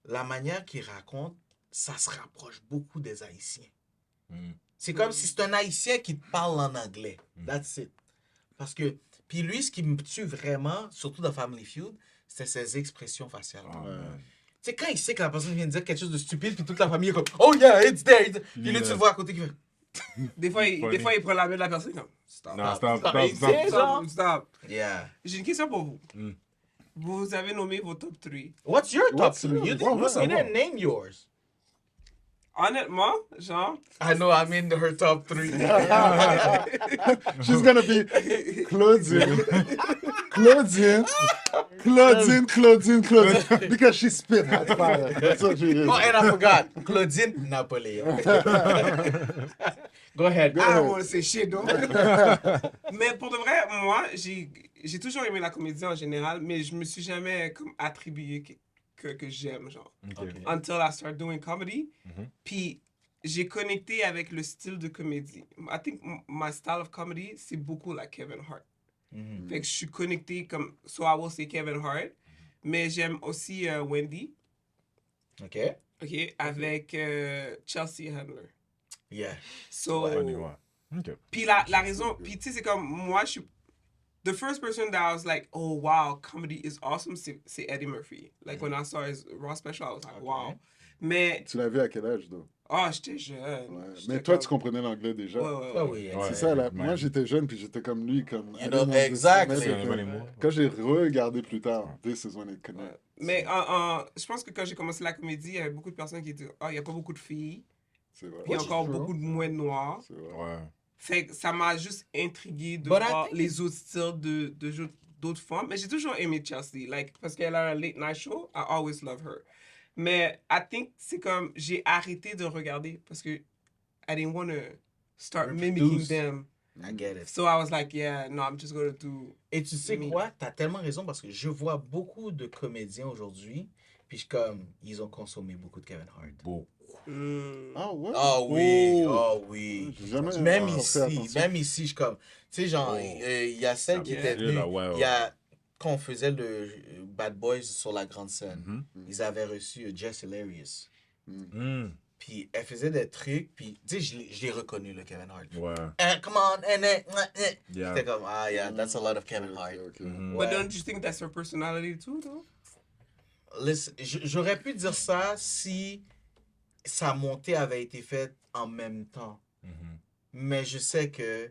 A: la manière qu'il raconte, ça se rapproche beaucoup des Haïtiens.
D: Mm.
A: C'est comme si c'est un Haïtien qui te parle en anglais. That's it. Parce que, puis lui, ce qui me tue vraiment, surtout dans Family Feud, c'est ses expressions faciales.
D: Ah,
C: Ouais.
D: man.
A: Tu sais, quand il sait que la personne vient de dire quelque chose de stupide, puis toute la famille est comme, oh yeah, it's there. Puis lui, tu le vois à côté qui fait,
B: Des fois, il prend la main de la personne comme, stop.
D: Non, stop.
B: Stop, stop.
A: yeah.
B: J'ai une question pour vous.
D: Mm.
B: Vous avez nommé vos top 3.
A: What's your top
C: What's
A: 3? You
C: yours?
A: didn't name yours.
B: Honnêtement, genre...
A: I know I'm in her top 3.
C: She's gonna be Claudine. Claudine. Because she spit hot fire. That's what she is.
A: Oh, and I forgot. Claudine Napoléon. Go ahead.
B: I don't want to say shit, though. Mais pour de vrai, moi, j'ai toujours aimé la comédie en général, mais je me suis jamais comme attribué que j'aime, genre.
D: Okay.
B: Until I start doing comedy. Puis j'ai connecté avec le style de comédie. I think my style of comedy, c'est beaucoup like Kevin Hart. Fait que je suis connecté comme... So I will say Kevin Hart. Mais j'aime aussi Wendy.
A: OK.
B: OK, avec Chelsea Handler.
A: Yeah.
B: So...
D: Funny, ouais. Okay.
B: Puis la raison... Puis tu sais, c'est comme... Moi, je suis... The first person that I was like, oh, wow, comedy is awesome, c'est Eddie Murphy. Like, when I saw his Raw special, I was like, wow. Mais...
C: Tu l'as vu à quel âge, donc?
B: Ah, j'étais jeune.
C: Ouais.
B: J'étais
C: Mais toi,
B: comme...
C: tu comprenais l'anglais déjà?
B: Ouais.
A: Ah oui,
C: C'est ça, là. Moi, j'étais jeune, puis j'étais comme lui, comme...
A: You know, exactly.
C: Quand j'ai regardé plus tard, this is when it connected.
B: Mais je pense que quand j'ai commencé la comédie, il y avait beaucoup de personnes qui disaient, ah, il n'y a pas beaucoup de filles.
C: C'est vrai.
B: Puis il y a encore beaucoup de moins de noirs.
C: C'est vrai.
D: Ouais.
B: Fait que ça m'a juste intrigué de
A: But I
B: voir
A: think
B: les autres styles de jeux d'autres femmes. Mais j'ai toujours aimé Chelsea. Like, parce qu'elle a un late night show, I always love her. Mais I think c'est comme, j'ai arrêté de regarder parce que I didn't want to start mimicking them.
A: I get it.
B: So I was like, yeah, no, I'm just going to do...
A: Et tu sais
B: Mais-
A: quoi? T'as tellement raison parce que je vois beaucoup de comédiens aujourd'hui, puis comme, ils ont consommé beaucoup de Kevin Hart.
D: Beau.
C: Ah ouais?
A: Oh oui, oh oui.
C: J'ai jamais
A: Même
C: encore fait
A: ici,
C: attention.
A: même ici, je comme, tu sais, genre, il y a celle qui était venue,
D: Là, ouais,
A: il y a, quand on faisait le Bad Boys sur la grande scène, ils avaient reçu Jess Hilarious.
D: Mm.
A: Puis elle faisait des trucs, puis tu sais, je l'ai reconnu, le Kevin Hart.
D: Ouais.
A: Come on,
D: Yeah.
A: J'étais comme, ah yeah, that's a lot of Kevin Hart.
C: Ok.
D: Mhm.
B: But don't you think that's her personality too, though?
A: Listen, j'aurais pu dire ça si sa montée avait été faite en même temps.
D: Mhm.
A: Mais je sais que...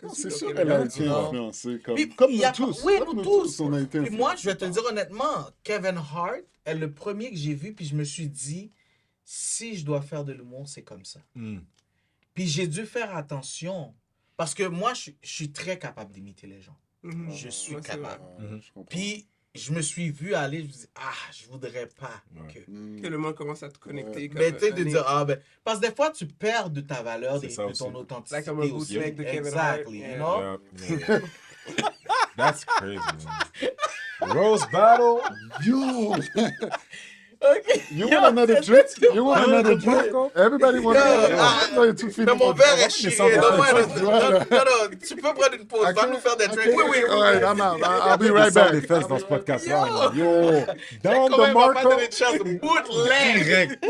C: Non, c'est
B: Ok,
C: sûr
B: mais
C: qu'elle a
B: non,
C: été
A: non.
C: influencée. Comme,
A: Puis,
C: comme
A: il y
C: nous
A: a pas-
C: tous.
A: oui,
C: Comme
A: nous tous.
C: on a été
A: Puis moi,
C: influencés
A: je vais te
C: par-
A: dire honnêtement, Kevin Hart est le premier que j'ai vu, puis je me suis dit, si je dois faire de l'humour, c'est comme ça.
D: Mm.
A: Puis j'ai dû faire attention, parce que moi, je suis très capable d'imiter les gens.
B: Mhm.
A: Je suis
B: Ouais, c'est vrai.
A: capable.
C: Je comprends.
A: Puis je me suis vu aller, je me dis, ah, je voudrais pas
D: Ouais.
A: que...
C: Mm.
B: Que le monde commence à te connecter. Comme
A: Mais tu sais, de
B: un-
A: dire, ah ben, parce que des fois, tu perds de ta valeur,
D: C'est
A: de
D: ça
A: ton
D: aussi.
A: authenticité
B: Like comme un
A: aussi.
B: bootleg de Kevin Hart.
A: Exactly,
B: Yeah.
A: you know?
D: Yeah. That's crazy, man. Rose battle.
C: Yo!
A: OK.
C: You want another drink? You want another drink? Everybody want another drink? Non, tout fini.
A: Mais mon verre est
D: c'est
A: chié.
D: ça,
A: Non, tu peux prendre une pause. Va nous faire des drinks. Oui, oui, oui.
C: Alright, I'm out. I'll be
D: Il
C: right
D: sort des
C: back.
D: fesses dans ce podcast-là.
A: Yo.
D: Yo. Down
A: Comment
D: the
A: il va pas
D: Marco.
A: donner de chance? Bootleg.
D: Direct.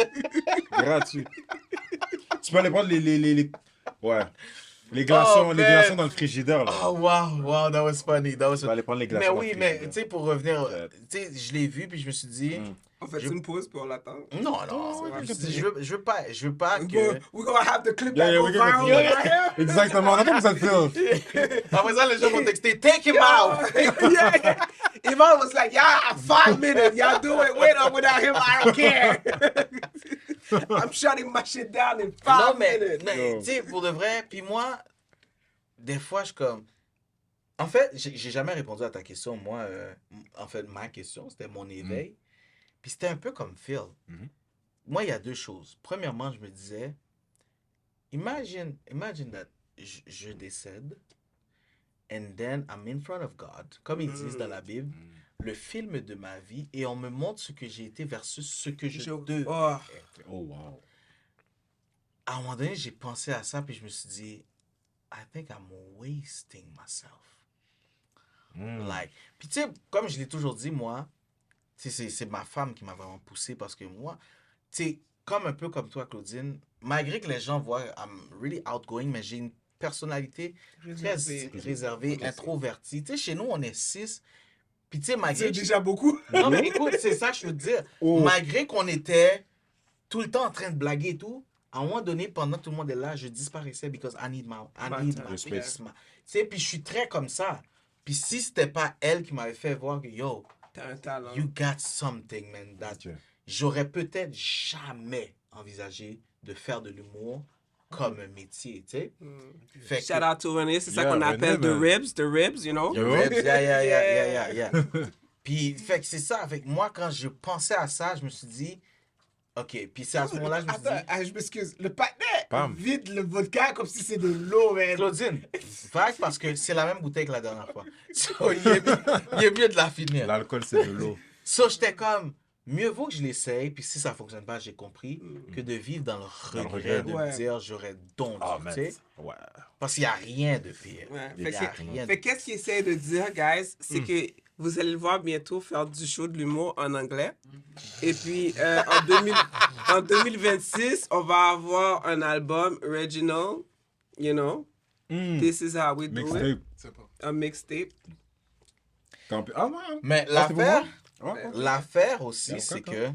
D: Gratuit. Tu peux aller prendre ouais. Les glaçons,
A: Oh,
D: les
A: man.
D: glaçons dans le frigidaire, là.
A: Oh, wow, that was funny. That was
D: Tu vas aller prendre les glaçons
A: Mais
D: dans
A: oui,
D: le
A: mais
D: frigidaire.
A: tu sais, pour revenir, tu sais, je l'ai vu, puis je me suis dit,
B: On fait une pause pour l'attendre.
A: non, je veux pas que...
B: We're gonna have the clip
D: Yeah,
B: that
D: yeah,
B: go
D: we're gonna-
B: viral
D: yeah.
B: right here.
D: Exactement. Attends, vous êtes film.
A: Après ça, les gens vont texter, take him out.
B: Yeah. Ivan was like, yeah, 5 minutes. Y'all do it with or without him, I don't care. I'm shutting my shit down in 5
A: Non, mais
B: minutes.
A: tu sais, pour de vrai, puis moi, des fois, je suis comme... En fait, j'ai jamais répondu à ta question. Moi, en fait, ma question, c'était mon éveil. Puis c'était un peu comme Phil.
D: Mhm.
A: Moi, il y a deux choses. Premièrement, je me disais, imagine that je décède, and then I'm in front of God, comme ils disent dans la Bible, le film de ma vie, et on me montre ce que j'ai été versus ce que je devais.
B: Oh,
D: Oh, wow.
A: À un moment donné, j'ai pensé à ça, puis je me suis dit, I think I'm wasting myself. Like, puis tu sais, comme je l'ai toujours dit, moi, tu sais, c'est ma femme qui m'a vraiment poussé parce que moi, tu sais, comme un peu comme toi, Claudine, malgré que les gens voient, I'm really outgoing, mais j'ai une personnalité très réservée, introvertie. Tu sais, chez nous, on est 6. Puis tu sais, malgré...
B: c'est déjà beaucoup.
A: Non, mais écoute, c'est ça que je veux te dire. Malgré qu'on était tout le temps en train de blaguer et tout, à un moment donné, pendant que tout le monde est là, je disparaissais because I need my space. Tu sais, puis je suis très comme ça. Puis si c'était pas elle qui m'avait fait voir que, yo,
B: T'as un talent.
A: you got something, man, that
D: Ok.
A: j'aurais peut-être jamais envisagé de faire de l'humour comme un métier, tu sais. Fait
B: Shout out to René, c'est ça
D: Yeah,
B: qu'on
D: René,
B: appelle
D: man.
B: the ribs, you know?
A: The ribs, yeah. Puis, fait que c'est ça. Fait que moi, quand je pensais à ça, je me suis dit, OK. Puis c'est à ce moment-là, je me suis dit,
B: Attends, je m'excuse. Le partenaire
D: Pam.
B: vide le vodka comme si c'est de l'eau, man.
A: Claudine, vague parce que c'est la même bouteille que la dernière fois. So, il est mieux de la finir.
D: L'alcool, c'est de l'eau.
A: So, j'étais comme, mieux vaut que je l'essaye, puis si ça fonctionne pas, j'ai compris, que de vivre dans le regret de
B: Ouais.
A: me dire, j'aurais donc dû,
D: Ah,
A: tu
D: man.
A: sais.
D: Ouais.
A: Parce qu'il n'y a rien de pire.
B: Ouais.
A: Il y a rien
B: Fait qu'est-ce qu'il essaie de dire, guys, c'est que vous allez le voir bientôt faire du show de l'humour en anglais. Et puis, en 2026, on va avoir un album original, you know. This is how we do it.
D: Mixtape.
C: C'est pas.
B: Un mixtape.
D: Tant pis. Ah, ouais.
A: Mais
D: Ah, c'est pour
A: l'affaire,
D: moi? Ouais, ouais.
A: l'affaire aussi,
D: Yeah,
A: c'est
D: okay,
A: que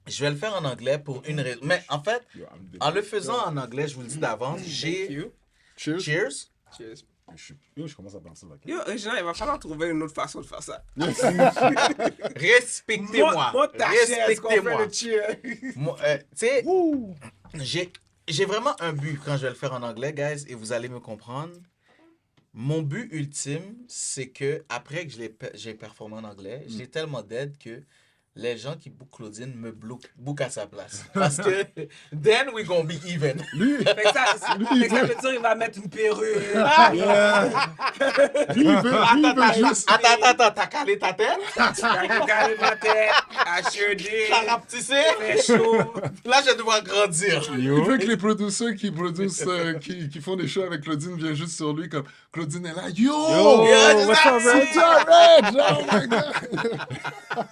A: je vais le faire en anglais pour une raison. Mais en fait,
D: Yo, I'm the-
A: en le faisant en anglais, je vous le dis d'avance,
B: Thank
A: j'ai...
B: you.
C: Cheers.
A: Cheers.
B: Cheers.
D: Je commence à penser. Là.
B: Yo, Regina, il va falloir trouver une autre façon de faire ça.
A: Respectez-moi.
B: Monte ta chaise qu'on fait
A: Respectez-moi.
B: le cheer.
A: Moi, tu sais, j'ai vraiment un but quand je vais le faire en anglais, guys, et vous allez me comprendre. Mon but ultime, c'est que après que j'ai performé en anglais, j'ai tellement d'aide que les gens qui bookent Claudine me bookent à sa place. Parce que then we gonna be even.
C: Lui,
B: Fait que ça veut dire qu'il va mettre une perruque.
C: lui, il veut juste.
A: Attends, t'as calé ta tête?
B: T'as regardé ma tête. I sure did.
A: T'as rapetissé?
B: Fait chaud.
A: Là, je vais devoir grandir.
C: Il veut que les producteurs qui produisent, qui font des shows avec Claudine viennent juste sur lui comme Claudine est là. Yo!
A: Yeah,
C: What's up, Reg? Reg? Oh my God!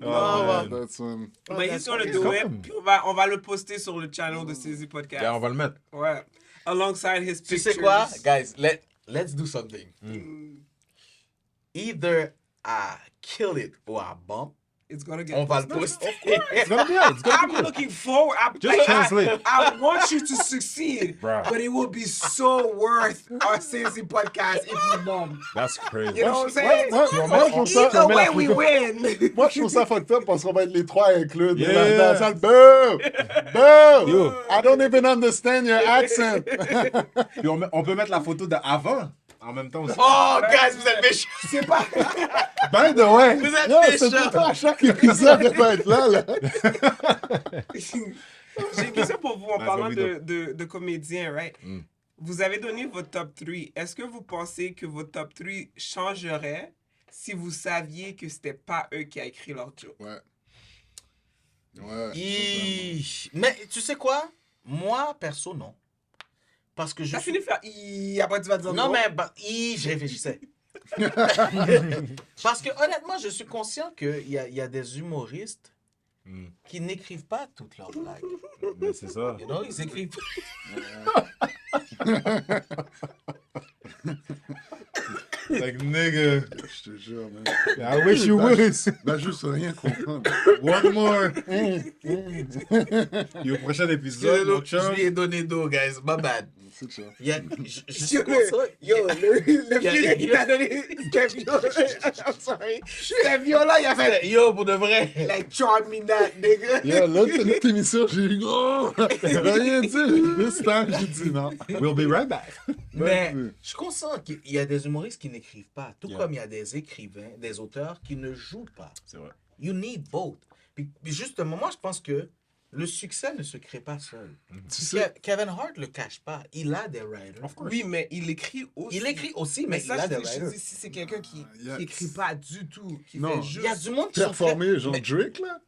A: Oh,
C: That's one.
B: Mais he's gonna do it. Puis on va le poster sur le channel de CZ Podcast.
D: Yeah, on va le mettre.
B: Ouais. Alongside his
A: Tu
B: pictures.
A: sais quoi, guys? Let's do something. Either I kill it or I bump.
B: It's gonna get
A: On va le
B: posted.
A: poster.
D: It's gonna be good. It's gonna be
B: I'm
D: good.
B: looking forward.
D: Just translate.
B: I want you to succeed,
D: Bruh.
B: but it will be so worth our CZ Podcast if you bomb.
D: That's crazy.
B: You know what I'm saying?
C: Moi, je trouve ça,
B: Either way, we win.
C: moi, je trouve ça fucked up parce qu'on va être les trois à inclure
D: Yeah.
C: dans la salle. Boo! Boo!
D: Yo.
C: I don't even understand your accent.
D: Puis on peut mettre la photo d'avant en même temps aussi.
A: Oh, guys, vous êtes méchants.
B: C'est pas.
C: By the way,
A: Vous êtes
C: yo, c'est
A: méchants.
C: tout le temps à chaque épisode de pas être là.
B: J'ai une question pour vous en
D: Ouais,
B: parlant
D: vas-y,
B: de comédiens, right? Vous avez donné votre top 3. Est-ce que vous pensez que votre top 3 changerait si vous saviez que c'était pas eux qui a écrit leur joke?
C: Ouais. Ouais.
A: Mais tu sais quoi? Moi, perso, non. Parce que je
B: T'as
A: suis...
B: fini de faire après tu vas dire
A: Non, mais je réfléchissais. Parce que honnêtement, je suis conscient qu'il y a des humoristes qui n'écrivent pas toutes leurs blagues.
D: Mais c'est ça.
A: You know, ils écrivent...
D: Like, nigga.
C: Je te jure, man.
D: I wish you would.
C: Va juste rien comprendre.
D: One more. Yo, prochain épisode, mon
A: Je
D: chum.
A: lui ai donné d'eau, guys. My bad.
C: C'est ça.
A: Il y a... Je suis conscient...
B: le vieux qui t'a donné c'était violent. I'm sorry. C'était violent, il a fait
A: Yo, pour de vrai.
B: like charm me that, nigga.
C: Yo, l'autre émission, j'ai eu gros. Rien dit. This time, j'ai dit non.
D: We'll be right back.
A: Mais
C: oui.
A: je suis conscient qu'il y a des humoristes qui n'écrivent pas, tout
D: Yeah.
A: comme il y a des écrivains, des auteurs qui ne jouent pas.
D: C'est vrai.
A: You need both. Puis justement, moi, je pense que le succès ne se crée pas seul.
C: Tu sais,
A: Kevin Hart le cache pas. Il a des writers.
B: Oui, mais il écrit aussi.
A: Il écrit aussi, mais il
B: ça,
A: a des
B: je
A: writers.
B: dis, si c'est quelqu'un qui
C: Yeah.
B: écrit pas du tout, qui
C: Non.
B: fait
A: Il y a
B: juste...
A: du monde qui sont
C: performer,
A: très...
C: genre
A: Mais-
C: Drake, là.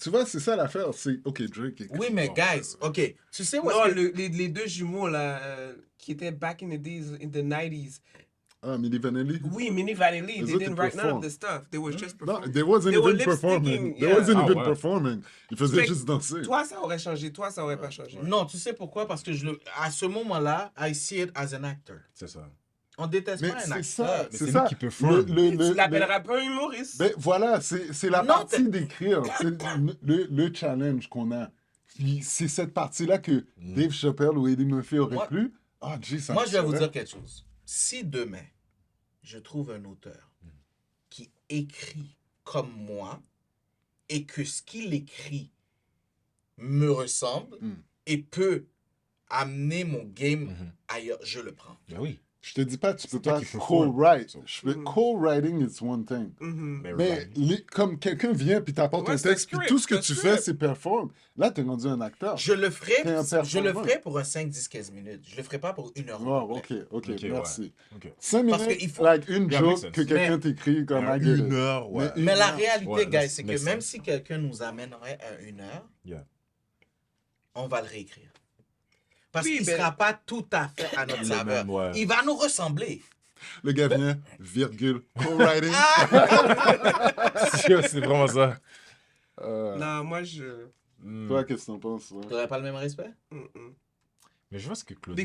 C: Tu vois, c'est ça l'affaire. C'est, OK, Drake écrit.
A: Oui, mais guys, OK. Tu sais où
B: Non,
A: est-ce que...
B: les deux jumeaux, là, qui étaient back in the days, in the 90s.
C: Ah, Milli Vanilli?
B: Oui, Minnie Vanilli,
C: Les
B: they
C: autres,
B: didn't
C: ils
B: write none of
C: performent.
B: the stuff. They were just
C: Non,
B: performing.
C: they wasn't
B: They were
C: even performing.
B: lip-syncing,
C: They
B: yeah.
C: wasn't
D: Ah,
C: even
D: ouais.
C: performing. Ils faisaient
B: Fait que
C: juste danser.
B: Toi, ça aurait changé. Toi, ça aurait pas changé.
A: Non, tu sais pourquoi? Parce que à ce moment-là, I see it as an actor.
D: C'est ça.
A: On déteste
C: Mais
A: pas un
C: c'est
A: acteur.
C: ça,
D: Mais
C: c'est
D: c'est
C: ça.
D: lui qui performe.
B: Tu l'appelleras pas un humoriste.
C: Ben, voilà, c'est la
A: Non,
C: partie d'écrire. C'est le challenge qu'on a. Puis c'est cette partie-là que Dave Chappelle ou Eddie Murphy auraient
A: Moi-
C: plu. Ah, Jay, ça
A: Moi,
C: me
A: je vais vous
C: saurait.
A: dire quelque chose. Si demain, je trouve un auteur qui écrit comme moi et que ce qu'il écrit me ressemble et peut amener mon game ailleurs, je le prends.
D: Ben oui.
C: Je te dis pas, tu peux
D: toi
C: pas
D: qui fais
C: co-write.
D: full.
C: Co-writing, it's one thing. Mais comme quelqu'un vient puis t'apporte un
B: Ouais, c'est
C: texte, puis
B: script,
C: tout ce que
B: c'est
C: tu
B: script.
C: fais, c'est perform. Là, t'es rendu un acteur.
A: Je le ferai,
C: T'es un
A: pour un 5, 10, 15 minutes. Je le ferai pas pour 1 heure.
C: Wow, ok, merci.
D: Ok.
C: 5
A: Parce
C: minutes,
A: qu'il faut-
C: like une
D: Yeah, makes
C: joke
D: sense.
C: que quelqu'un
A: Mais-
C: t'écrit comme I get
D: Une
C: it.
D: heure, ouais.
C: Mais
A: Mais la
C: heure.
A: réalité,
D: Ouais,
A: guys,
D: là,
A: c'est
D: makes
A: que même
D: sense.
A: si quelqu'un nous amènerait à 1 heure,
D: Yeah.
A: on va le réécrire. Parce
B: Oui,
A: qu'il ne
B: mais-
A: sera pas tout à fait à notre
D: Le
A: saveur.
D: même, ouais.
A: Il va nous ressembler.
C: Le gars vient, virgule, co-writing.
D: C'est vraiment ça.
B: Non, moi, je...
C: Toi, qu'est-ce que t'en penses?
A: Tu n'aurais pas le même respect?
B: Mm-mm.
D: Mais je vois ce que Claude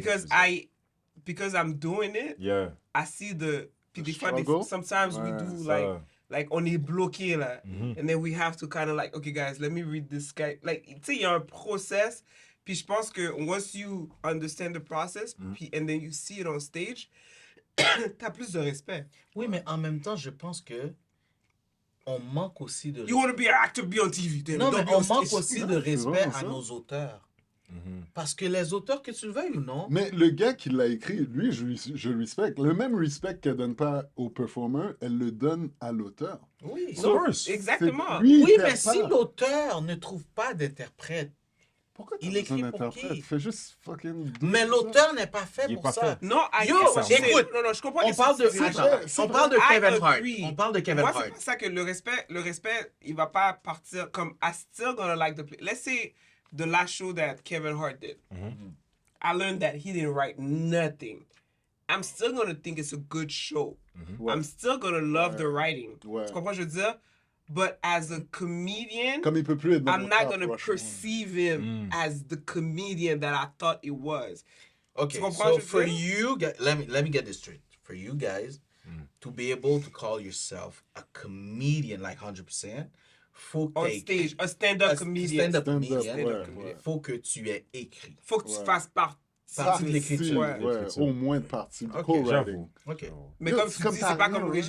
B: Because I'm doing it,
D: Yeah.
B: I see the... Puis des fois,
C: struggle?
B: sometimes we
C: Ouais,
B: do,
D: ça.
B: like, on est bloqué, là.
D: Mhm.
B: And then we have to kind of like, okay, guys, let me read this guy. Like, tu sais, il y a un process. Puis je pense que once you understand the process, puis and then you see it on stage, t'as plus de respect.
A: Oui, mais en même temps, je pense que on manque aussi de
B: You want to be an actor, be on TV. Then
A: Non,
B: don't
A: mais
B: be
A: on
B: on stage.
A: manque aussi de respect
C: vraiment
A: à
C: ça.
A: nos auteurs.
D: Mhm.
A: Parce que les auteurs, que tu le veuilles ou non,
C: Mais le gars qui l'a écrit, lui, je le respecte. Le même respect qu'elle donne pas au performer, elle le donne à l'auteur.
A: oui.
D: Of course.
B: Exactement.
C: C'est- lui, il
A: Oui,
C: perd
A: mais si
C: pas.
A: l'auteur ne trouve pas d'interprète,
C: Pourquoi
A: il
C: t'as
A: écrit
C: besoin
A: pour
C: d'interprète?
A: qui?
C: Fais juste fucking...
A: mais l'auteur n'est pas fait
D: Il est
A: pour
D: pas
A: ça.
D: fait.
B: Non, I
A: Yo,
B: guess,
A: écoute,
B: non, je comprends
A: On
B: que
A: parle de,
B: c'est-
C: vrai, c'est
A: on parle de
B: I
A: Kevin Hart.
B: agree.
A: On parle de Kevin
B: Moi,
A: Hart.
B: c'est pas ça que le respect, il va pas partir comme I still gonna like the play. Let's say the last show that Kevin Hart did. I learned that he didn't write nothing. I'm still gonna think it's a good show.
C: Ouais.
B: I'm still gonna love the writing.
C: Ouais.
B: Tu comprends ce que je veux dire? But as a comedian,
C: Comme il peut plus être dans
B: I'm
C: mon
B: not
C: top
B: gonna
C: rush.
B: perceive him as the comedian that I thought he was.
A: Okay,
B: Tu comprends
A: so
B: ce que je
A: for
B: veux dire?
A: you, let me get this straight. For you guys to be able to call yourself a comedian like 100%, faut que
B: On
A: t'aies
B: stage, a stand-up
A: un
B: comedian.
A: stand-up
C: Stand-up,
A: comedian.
C: ouais.
A: Faut que tu aies écrit.
B: Faut que tu fasses partie
A: Partie de
B: de
A: l'écriture.
B: Ouais.
C: Ouais, au moins de partie.
A: Ok,
C: Co-writing.
D: J'avoue.
A: Ok.
B: Mais
C: Yo,
B: comme
C: c'est
B: tu
C: comme
B: dis,
C: t'as
B: c'est pas
C: rien,
B: comme...
C: ouais.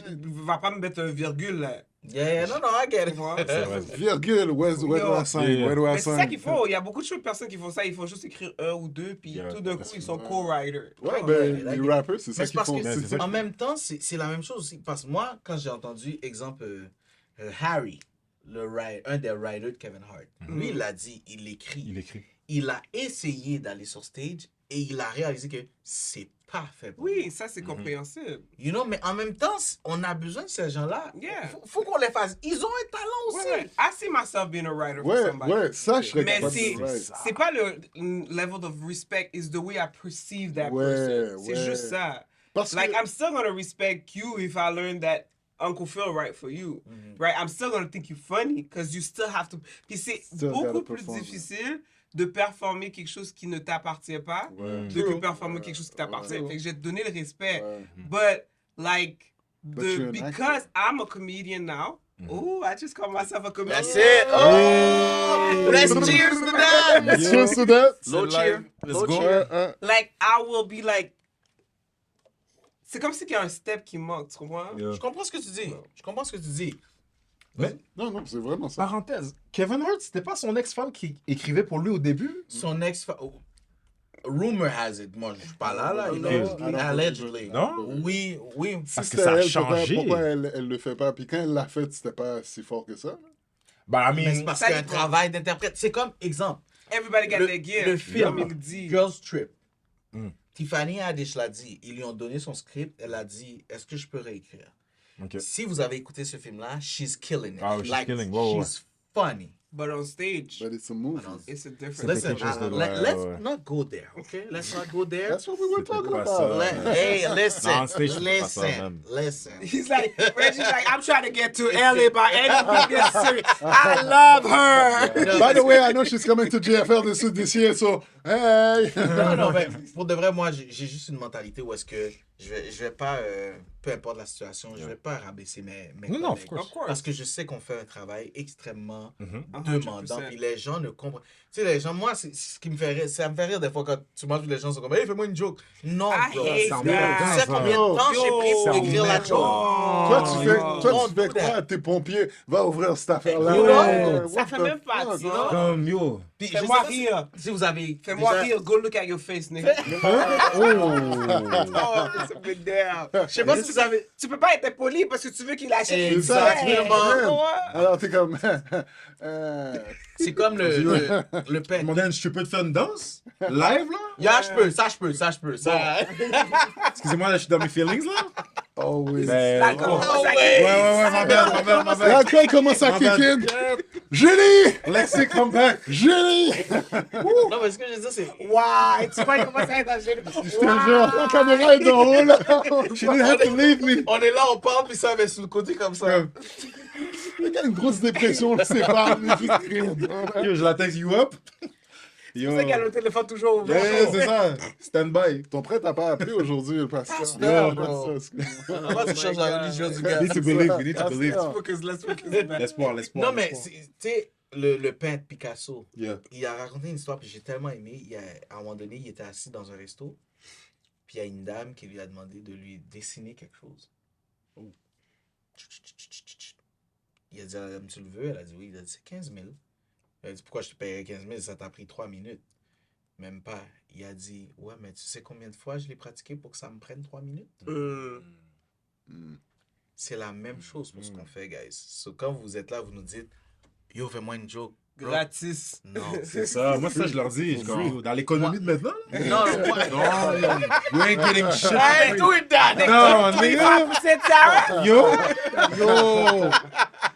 B: Va pas me mettre un virgule, là.
A: Yeah, no, I get
B: Tu
A: it.
B: vois?
C: Virgule, where do I sign?
D: Yeah.
C: Where do I
B: Mais c'est
C: sign?
B: ça qu'il faut. Il y a beaucoup de personnes qui font ça. Ils font juste écrire un ou deux, puis
D: Yeah,
B: tout d'un coup,
D: parce
B: ils
D: que-
B: sont co-writers.
C: Ouais,
A: I
C: ben,
A: get it.
C: les rappers, c'est
A: Mais
C: ça
A: c'est
C: qu'ils
A: parce
C: font.
A: que,
C: C'est ça
A: en même temps, c'est la même chose aussi. Parce que moi, quand j'ai entendu, exemple, Harry, un des writers de Kevin Hart, lui, il a dit, il écrit.
D: Il écrit.
A: Il a essayé d'aller sur stage et il a réalisé que c'est pas fait pour lui.
B: Oui, ça, c'est compréhensible.
A: You know, mais en même temps, on a besoin de ces gens-là.
B: Yeah.
A: Faut qu'on les fasse. Ils ont un talent aussi.
B: Ouais, ouais. I see myself being a writer for
C: Ouais,
B: somebody.
C: ouais, ça, je serais
B: Mais
C: capable
B: c'est
C: de write.
B: c'est pas le level of respect, it's the way I perceive that
C: Ouais,
B: person. C'est
C: ouais.
B: juste ça.
C: Parce
B: Like,
C: que...
B: I'm still gonna respect you if I learn that Uncle Phil write for you. Right? I'm still gonna think you're funny because you still have to. Puis c'est
C: Still
B: beaucoup
C: gotta
B: plus
C: perform.
B: difficile de performer quelque chose qui ne t'appartient pas
C: Ouais.
B: de que performer quelque chose qui t'appartient.
C: Ouais.
B: Fait que j'ai donné le respect.
C: Ouais.
B: But like
C: you're an
B: because I'm a comedian now. Oh, I just call myself a comedian.
A: That's it. Oh! Let's cheers to that.
C: Let's cheers to that.
A: Low cheer.
D: Let's
A: Low
D: go.
A: cheer.
B: Like, I will be like. C'est comme si il y a un step qui manque, tu comprends?
D: Yeah.
A: Je comprends ce que tu dis. Je comprends ce que tu dis.
C: Non, non, c'est vraiment ça.
D: Parenthèse, Kevin Hart, c'était pas son ex-femme qui écrivait pour lui au début?
A: Son ex... Rumor has it. Moi, je suis pas là. You know,
C: Allegedly.
A: allegedly.
D: Non?
A: Oui, oui.
D: Parce que
C: C'était
D: ça a
C: elle,
D: changé.
C: Pourquoi elle le fait pas? Puis quand elle l'a fait, c'était pas si fort que ça.
D: Bah, I
A: Mais c'est
D: mean,
A: parce
B: ça
A: qu'il y a un
B: dépend.
A: travail d'interprète. C'est comme, exemple,
B: Everybody got their gift.
A: le film
B: comme il dit.
A: Girls Trip.
D: Mm.
A: Tiffany Haddish l'a dit. Ils lui ont donné son script. Elle a dit, est-ce que je peux réécrire?
D: ok.
A: Si vous avez écouté ce film-là, she's killing it.
D: Ah oui, she's killing. Ouais, ouais.
A: she's funny.
B: But on stage,
C: But it's a movie.
B: it's a different
D: C'était
A: Listen,
D: quelque chose de
A: let's
D: ouais.
A: not go there, okay? Let's not go there.
C: That's what we were
D: C'était
C: talking
D: pas
C: about.
D: ça.
A: Hey, listen,
D: Non, stage, c'est pas ça,
A: listen,
D: man.
A: listen.
B: He's like, Reggie's like, I'm trying to get to LA by any means necessary. I love her.
C: By the way, I know she's coming to GFL this year, so hey!
A: Non, non, mais pour de vrai, moi, j'ai juste une mentalité où est-ce que je vais pas, peu importe la situation, je vais pas rabaisser mes
D: Non, of
A: collègues.
D: course.
B: Of course.
A: Parce que je sais qu'on fait un travail extrêmement
B: 100%.
A: demandant. Puis les gens ne comprennent. Tu sais, les gens, moi, c'est ce qui me fait rire. Ça me fait rire des fois quand tu manges, les gens sont comme, hey, fais-moi une joke. Non,
B: I
A: bro.
B: hate
A: Tu sais
B: that.
A: combien de temps j'ai pris pour
C: Yo.
A: écrire la joke?
C: Toi, tu fais
A: Don't do
C: quoi?
A: that.
C: T'es pompier, va ouvrir cette affaire-là.
A: You
C: Ouais,
B: Ça
C: what
B: fait
C: the
B: même pas,
C: fuck,
B: tu know?
C: hein?
D: Comme yo.
A: Puis, je
B: Fais-moi
A: sais pas
B: rire.
A: si vous avez.
B: Fais-moi
A: déjà-
B: rire. Go look at your face, nigga.
D: Oh.
B: Oh, it's a big damn.
A: Je sais pas si vous avez.
B: Tu peux pas être poli parce que tu veux qu'il achète.
A: Exactement.
C: Alors, t'es comme...
A: C'est comme le pain.
D: Moderne, je peux te faire une danse? Live, là?
A: Yeah, je peux, ça je peux, ça je peux. Ça...
D: Excusez-moi, là, je suis dans mes feelings, là.
C: Oh oui.
D: Ben,
B: L'alcool
D: oh.
B: commence à
A: ouais.
D: Ouais, ma belle, ma belle.
C: L'alcool commence à kick in. Julie!
D: Lexi, come back.
C: Julie!
A: Non, mais ce que je veux dire, c'est.
B: Ouais, tu vois, il commence à être en gêne.
C: Je te jure, la caméra est en haut, là. She didn't have to leave me.
A: On est là, on parle, puis ça va sur le côté comme ça.
C: Le gars a une grosse dépression, on le sépare, mais juste rire.
D: Yo, je la texte you up. Yo.
B: C'est ça qu'il a le téléphone toujours ouvert.
D: Yeah, c'est ça. Stand by.
C: Ton prêt t'a pas appelé aujourd'hui, le pasteur.
A: Pasteur,
C: Yeah,
A: bro.
C: pasteur.
A: Comment tu changes la religion du gars?
D: We need to believe, we need to believe.
B: Let's focus.
D: L'espoir, l'espoir.
A: Non, mais,
D: l'espoir.
A: tu sais, le peintre Picasso,
D: Yeah.
A: il a raconté une histoire, puis j'ai tellement aimé. À un moment donné, il était assis dans un resto, puis il y a une dame qui lui a demandé de lui dessiner quelque chose. Oh. Il a dit à la dame, tu le veux? Elle a dit oui. Il a dit, c'est 15 000. Elle a dit, pourquoi je te paierais 15 000? Ça t'a pris 3 minutes. Même pas. Il a dit, ouais, mais tu sais combien de fois je l'ai pratiqué pour que ça me prenne 3 minutes? C'est la même chose pour ce qu'on fait, guys. So, quand vous êtes là, vous nous dites, yo, fais-moi une joke. Bro.
B: Gratis.
A: Non.
D: C'est ça. Moi, ça, je leur dis. Je dis, dans l'économie de maintenant, là.
A: Non, moi.
D: Non, you ain't getting shit.
A: I ain't doing that.
D: Non, nigga.
B: 25% Sarah.
D: Yo. Yo.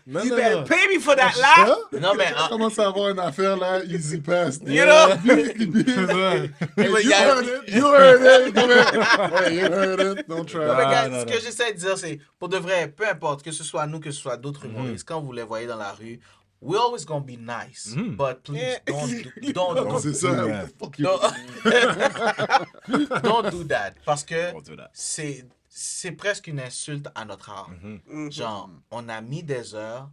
D: Non,
B: You
D: non,
B: better
D: non.
B: pay me for that laugh.
C: Ça?
A: Non, mais.
C: On commence à avoir une affaire, là, easy pass.
A: You know?
D: C'est ça.
C: You heard it, you heard it. Hey, you heard it, don't try.
A: Mais gars,
D: non,
A: ce
D: non.
A: que j'essaie de dire, c'est, pour de vrai, peu importe, que ce soit nous, que ce soit d'autres humoristes, quand vous les voyez dans la rue, we're always gonna be nice, but please don't
C: C'est ça.
D: Yeah.
C: Fuck you.
A: don't do that. Parce que
D: Don't do that.
A: c'est presque une insulte à notre art. Genre, on a mis des heures,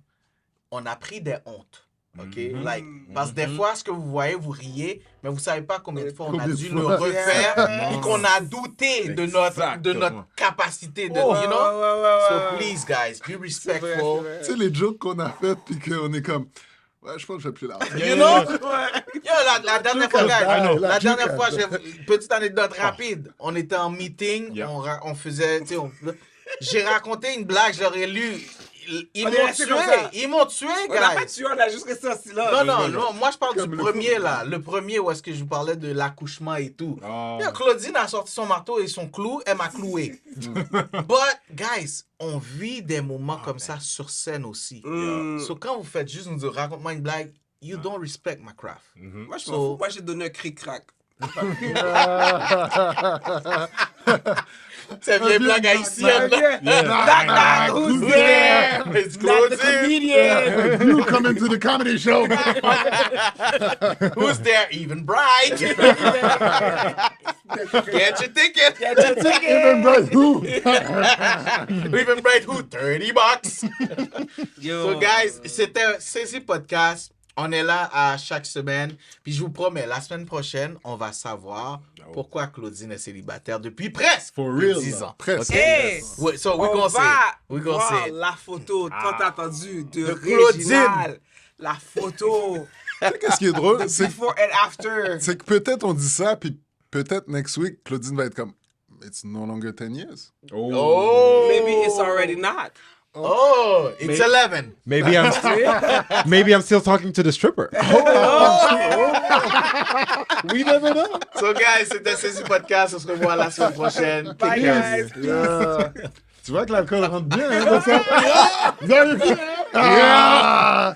A: on a pris des hontes. OK? Like, parce que des fois, ce que vous voyez, vous riez, mais vous savez pas combien de fois on a
C: Combien de
A: dû
C: fois?
A: le refaire
D: Yeah.
A: et qu'on a douté de notre
D: Exactement.
A: capacité de,
B: Oh,
A: you know?
B: ouais.
A: So please, guys, be respectful.
C: Tu sais, les jokes qu'on a faites, puis qu'on est comme, ouais, je pense que je fais plus là.
A: You know? Yo, la dernière fois,
C: I know.
A: guys, la dernière
C: La
A: fois,
C: juke.
A: petite anecdote rapide. On était en meeting,
D: Yeah.
A: on faisait, tu sais, j'ai raconté une blague, je leur ai lu. Ils
B: On est
A: m'ont
B: resté
A: tué,
B: comme ça.
A: ils m'ont tué,
B: On n'a pas
A: guys.
B: tué, on a juste resté assis là.
A: Non, moi je parle
C: Comme
A: du
C: le
A: premier
C: fou.
A: là, le premier où est-ce que je vous parlais de l'accouchement et tout.
D: Ah.
A: Yo, Claudine a sorti son marteau et son clou, elle m'a cloué. But, guys, on vit des moments comme ça sur scène aussi. So quand vous faites juste nous dire, raconte-moi une blague, you don't respect my craft.
B: Moi, je
A: So-
B: m'en fous. Moi, j'ai donné un cric-crac.
A: C'est une vieille blague haïtienne.
B: Who's there?
A: It's
B: Not the
A: Claudine.
B: comedian.
C: You come into the comedy show.
A: Who's there? Even Bright. Get your ticket.
C: Even Bright who?
A: Even Bright who? $30.
B: Yo.
A: So guys, c'était Saisi Podcast. On est là à chaque semaine. Puis je vous promets, la semaine prochaine, on va savoir pourquoi Claudine est célibataire depuis presque
D: For real,
A: 10
D: là.
A: ans.
C: Presque.
B: Hey,
A: Ouais, so we
B: on
A: gonna
B: va
A: say. We gonna
B: voir
A: say.
B: la photo tant attendue de
A: Claudine.
B: Réginald. La photo.
C: Qu'est-ce qui est drôle, c'est
B: Before and after.
C: que peut-être on dit ça, puis peut-être next week, Claudine va être comme, it's no longer 10 years.
A: Oh.
B: Maybe it's already not.
A: Oh, it's 11.
D: Maybe I'm still talking to the stripper.
C: We never know.
A: So guys, c'était Saisi Podcast. On se revoit la semaine prochaine.
B: Bye, guys.
C: Yeah. Tu vois que l'alcool rentre bien, hein, dans ça? Vous avez vu? Ah!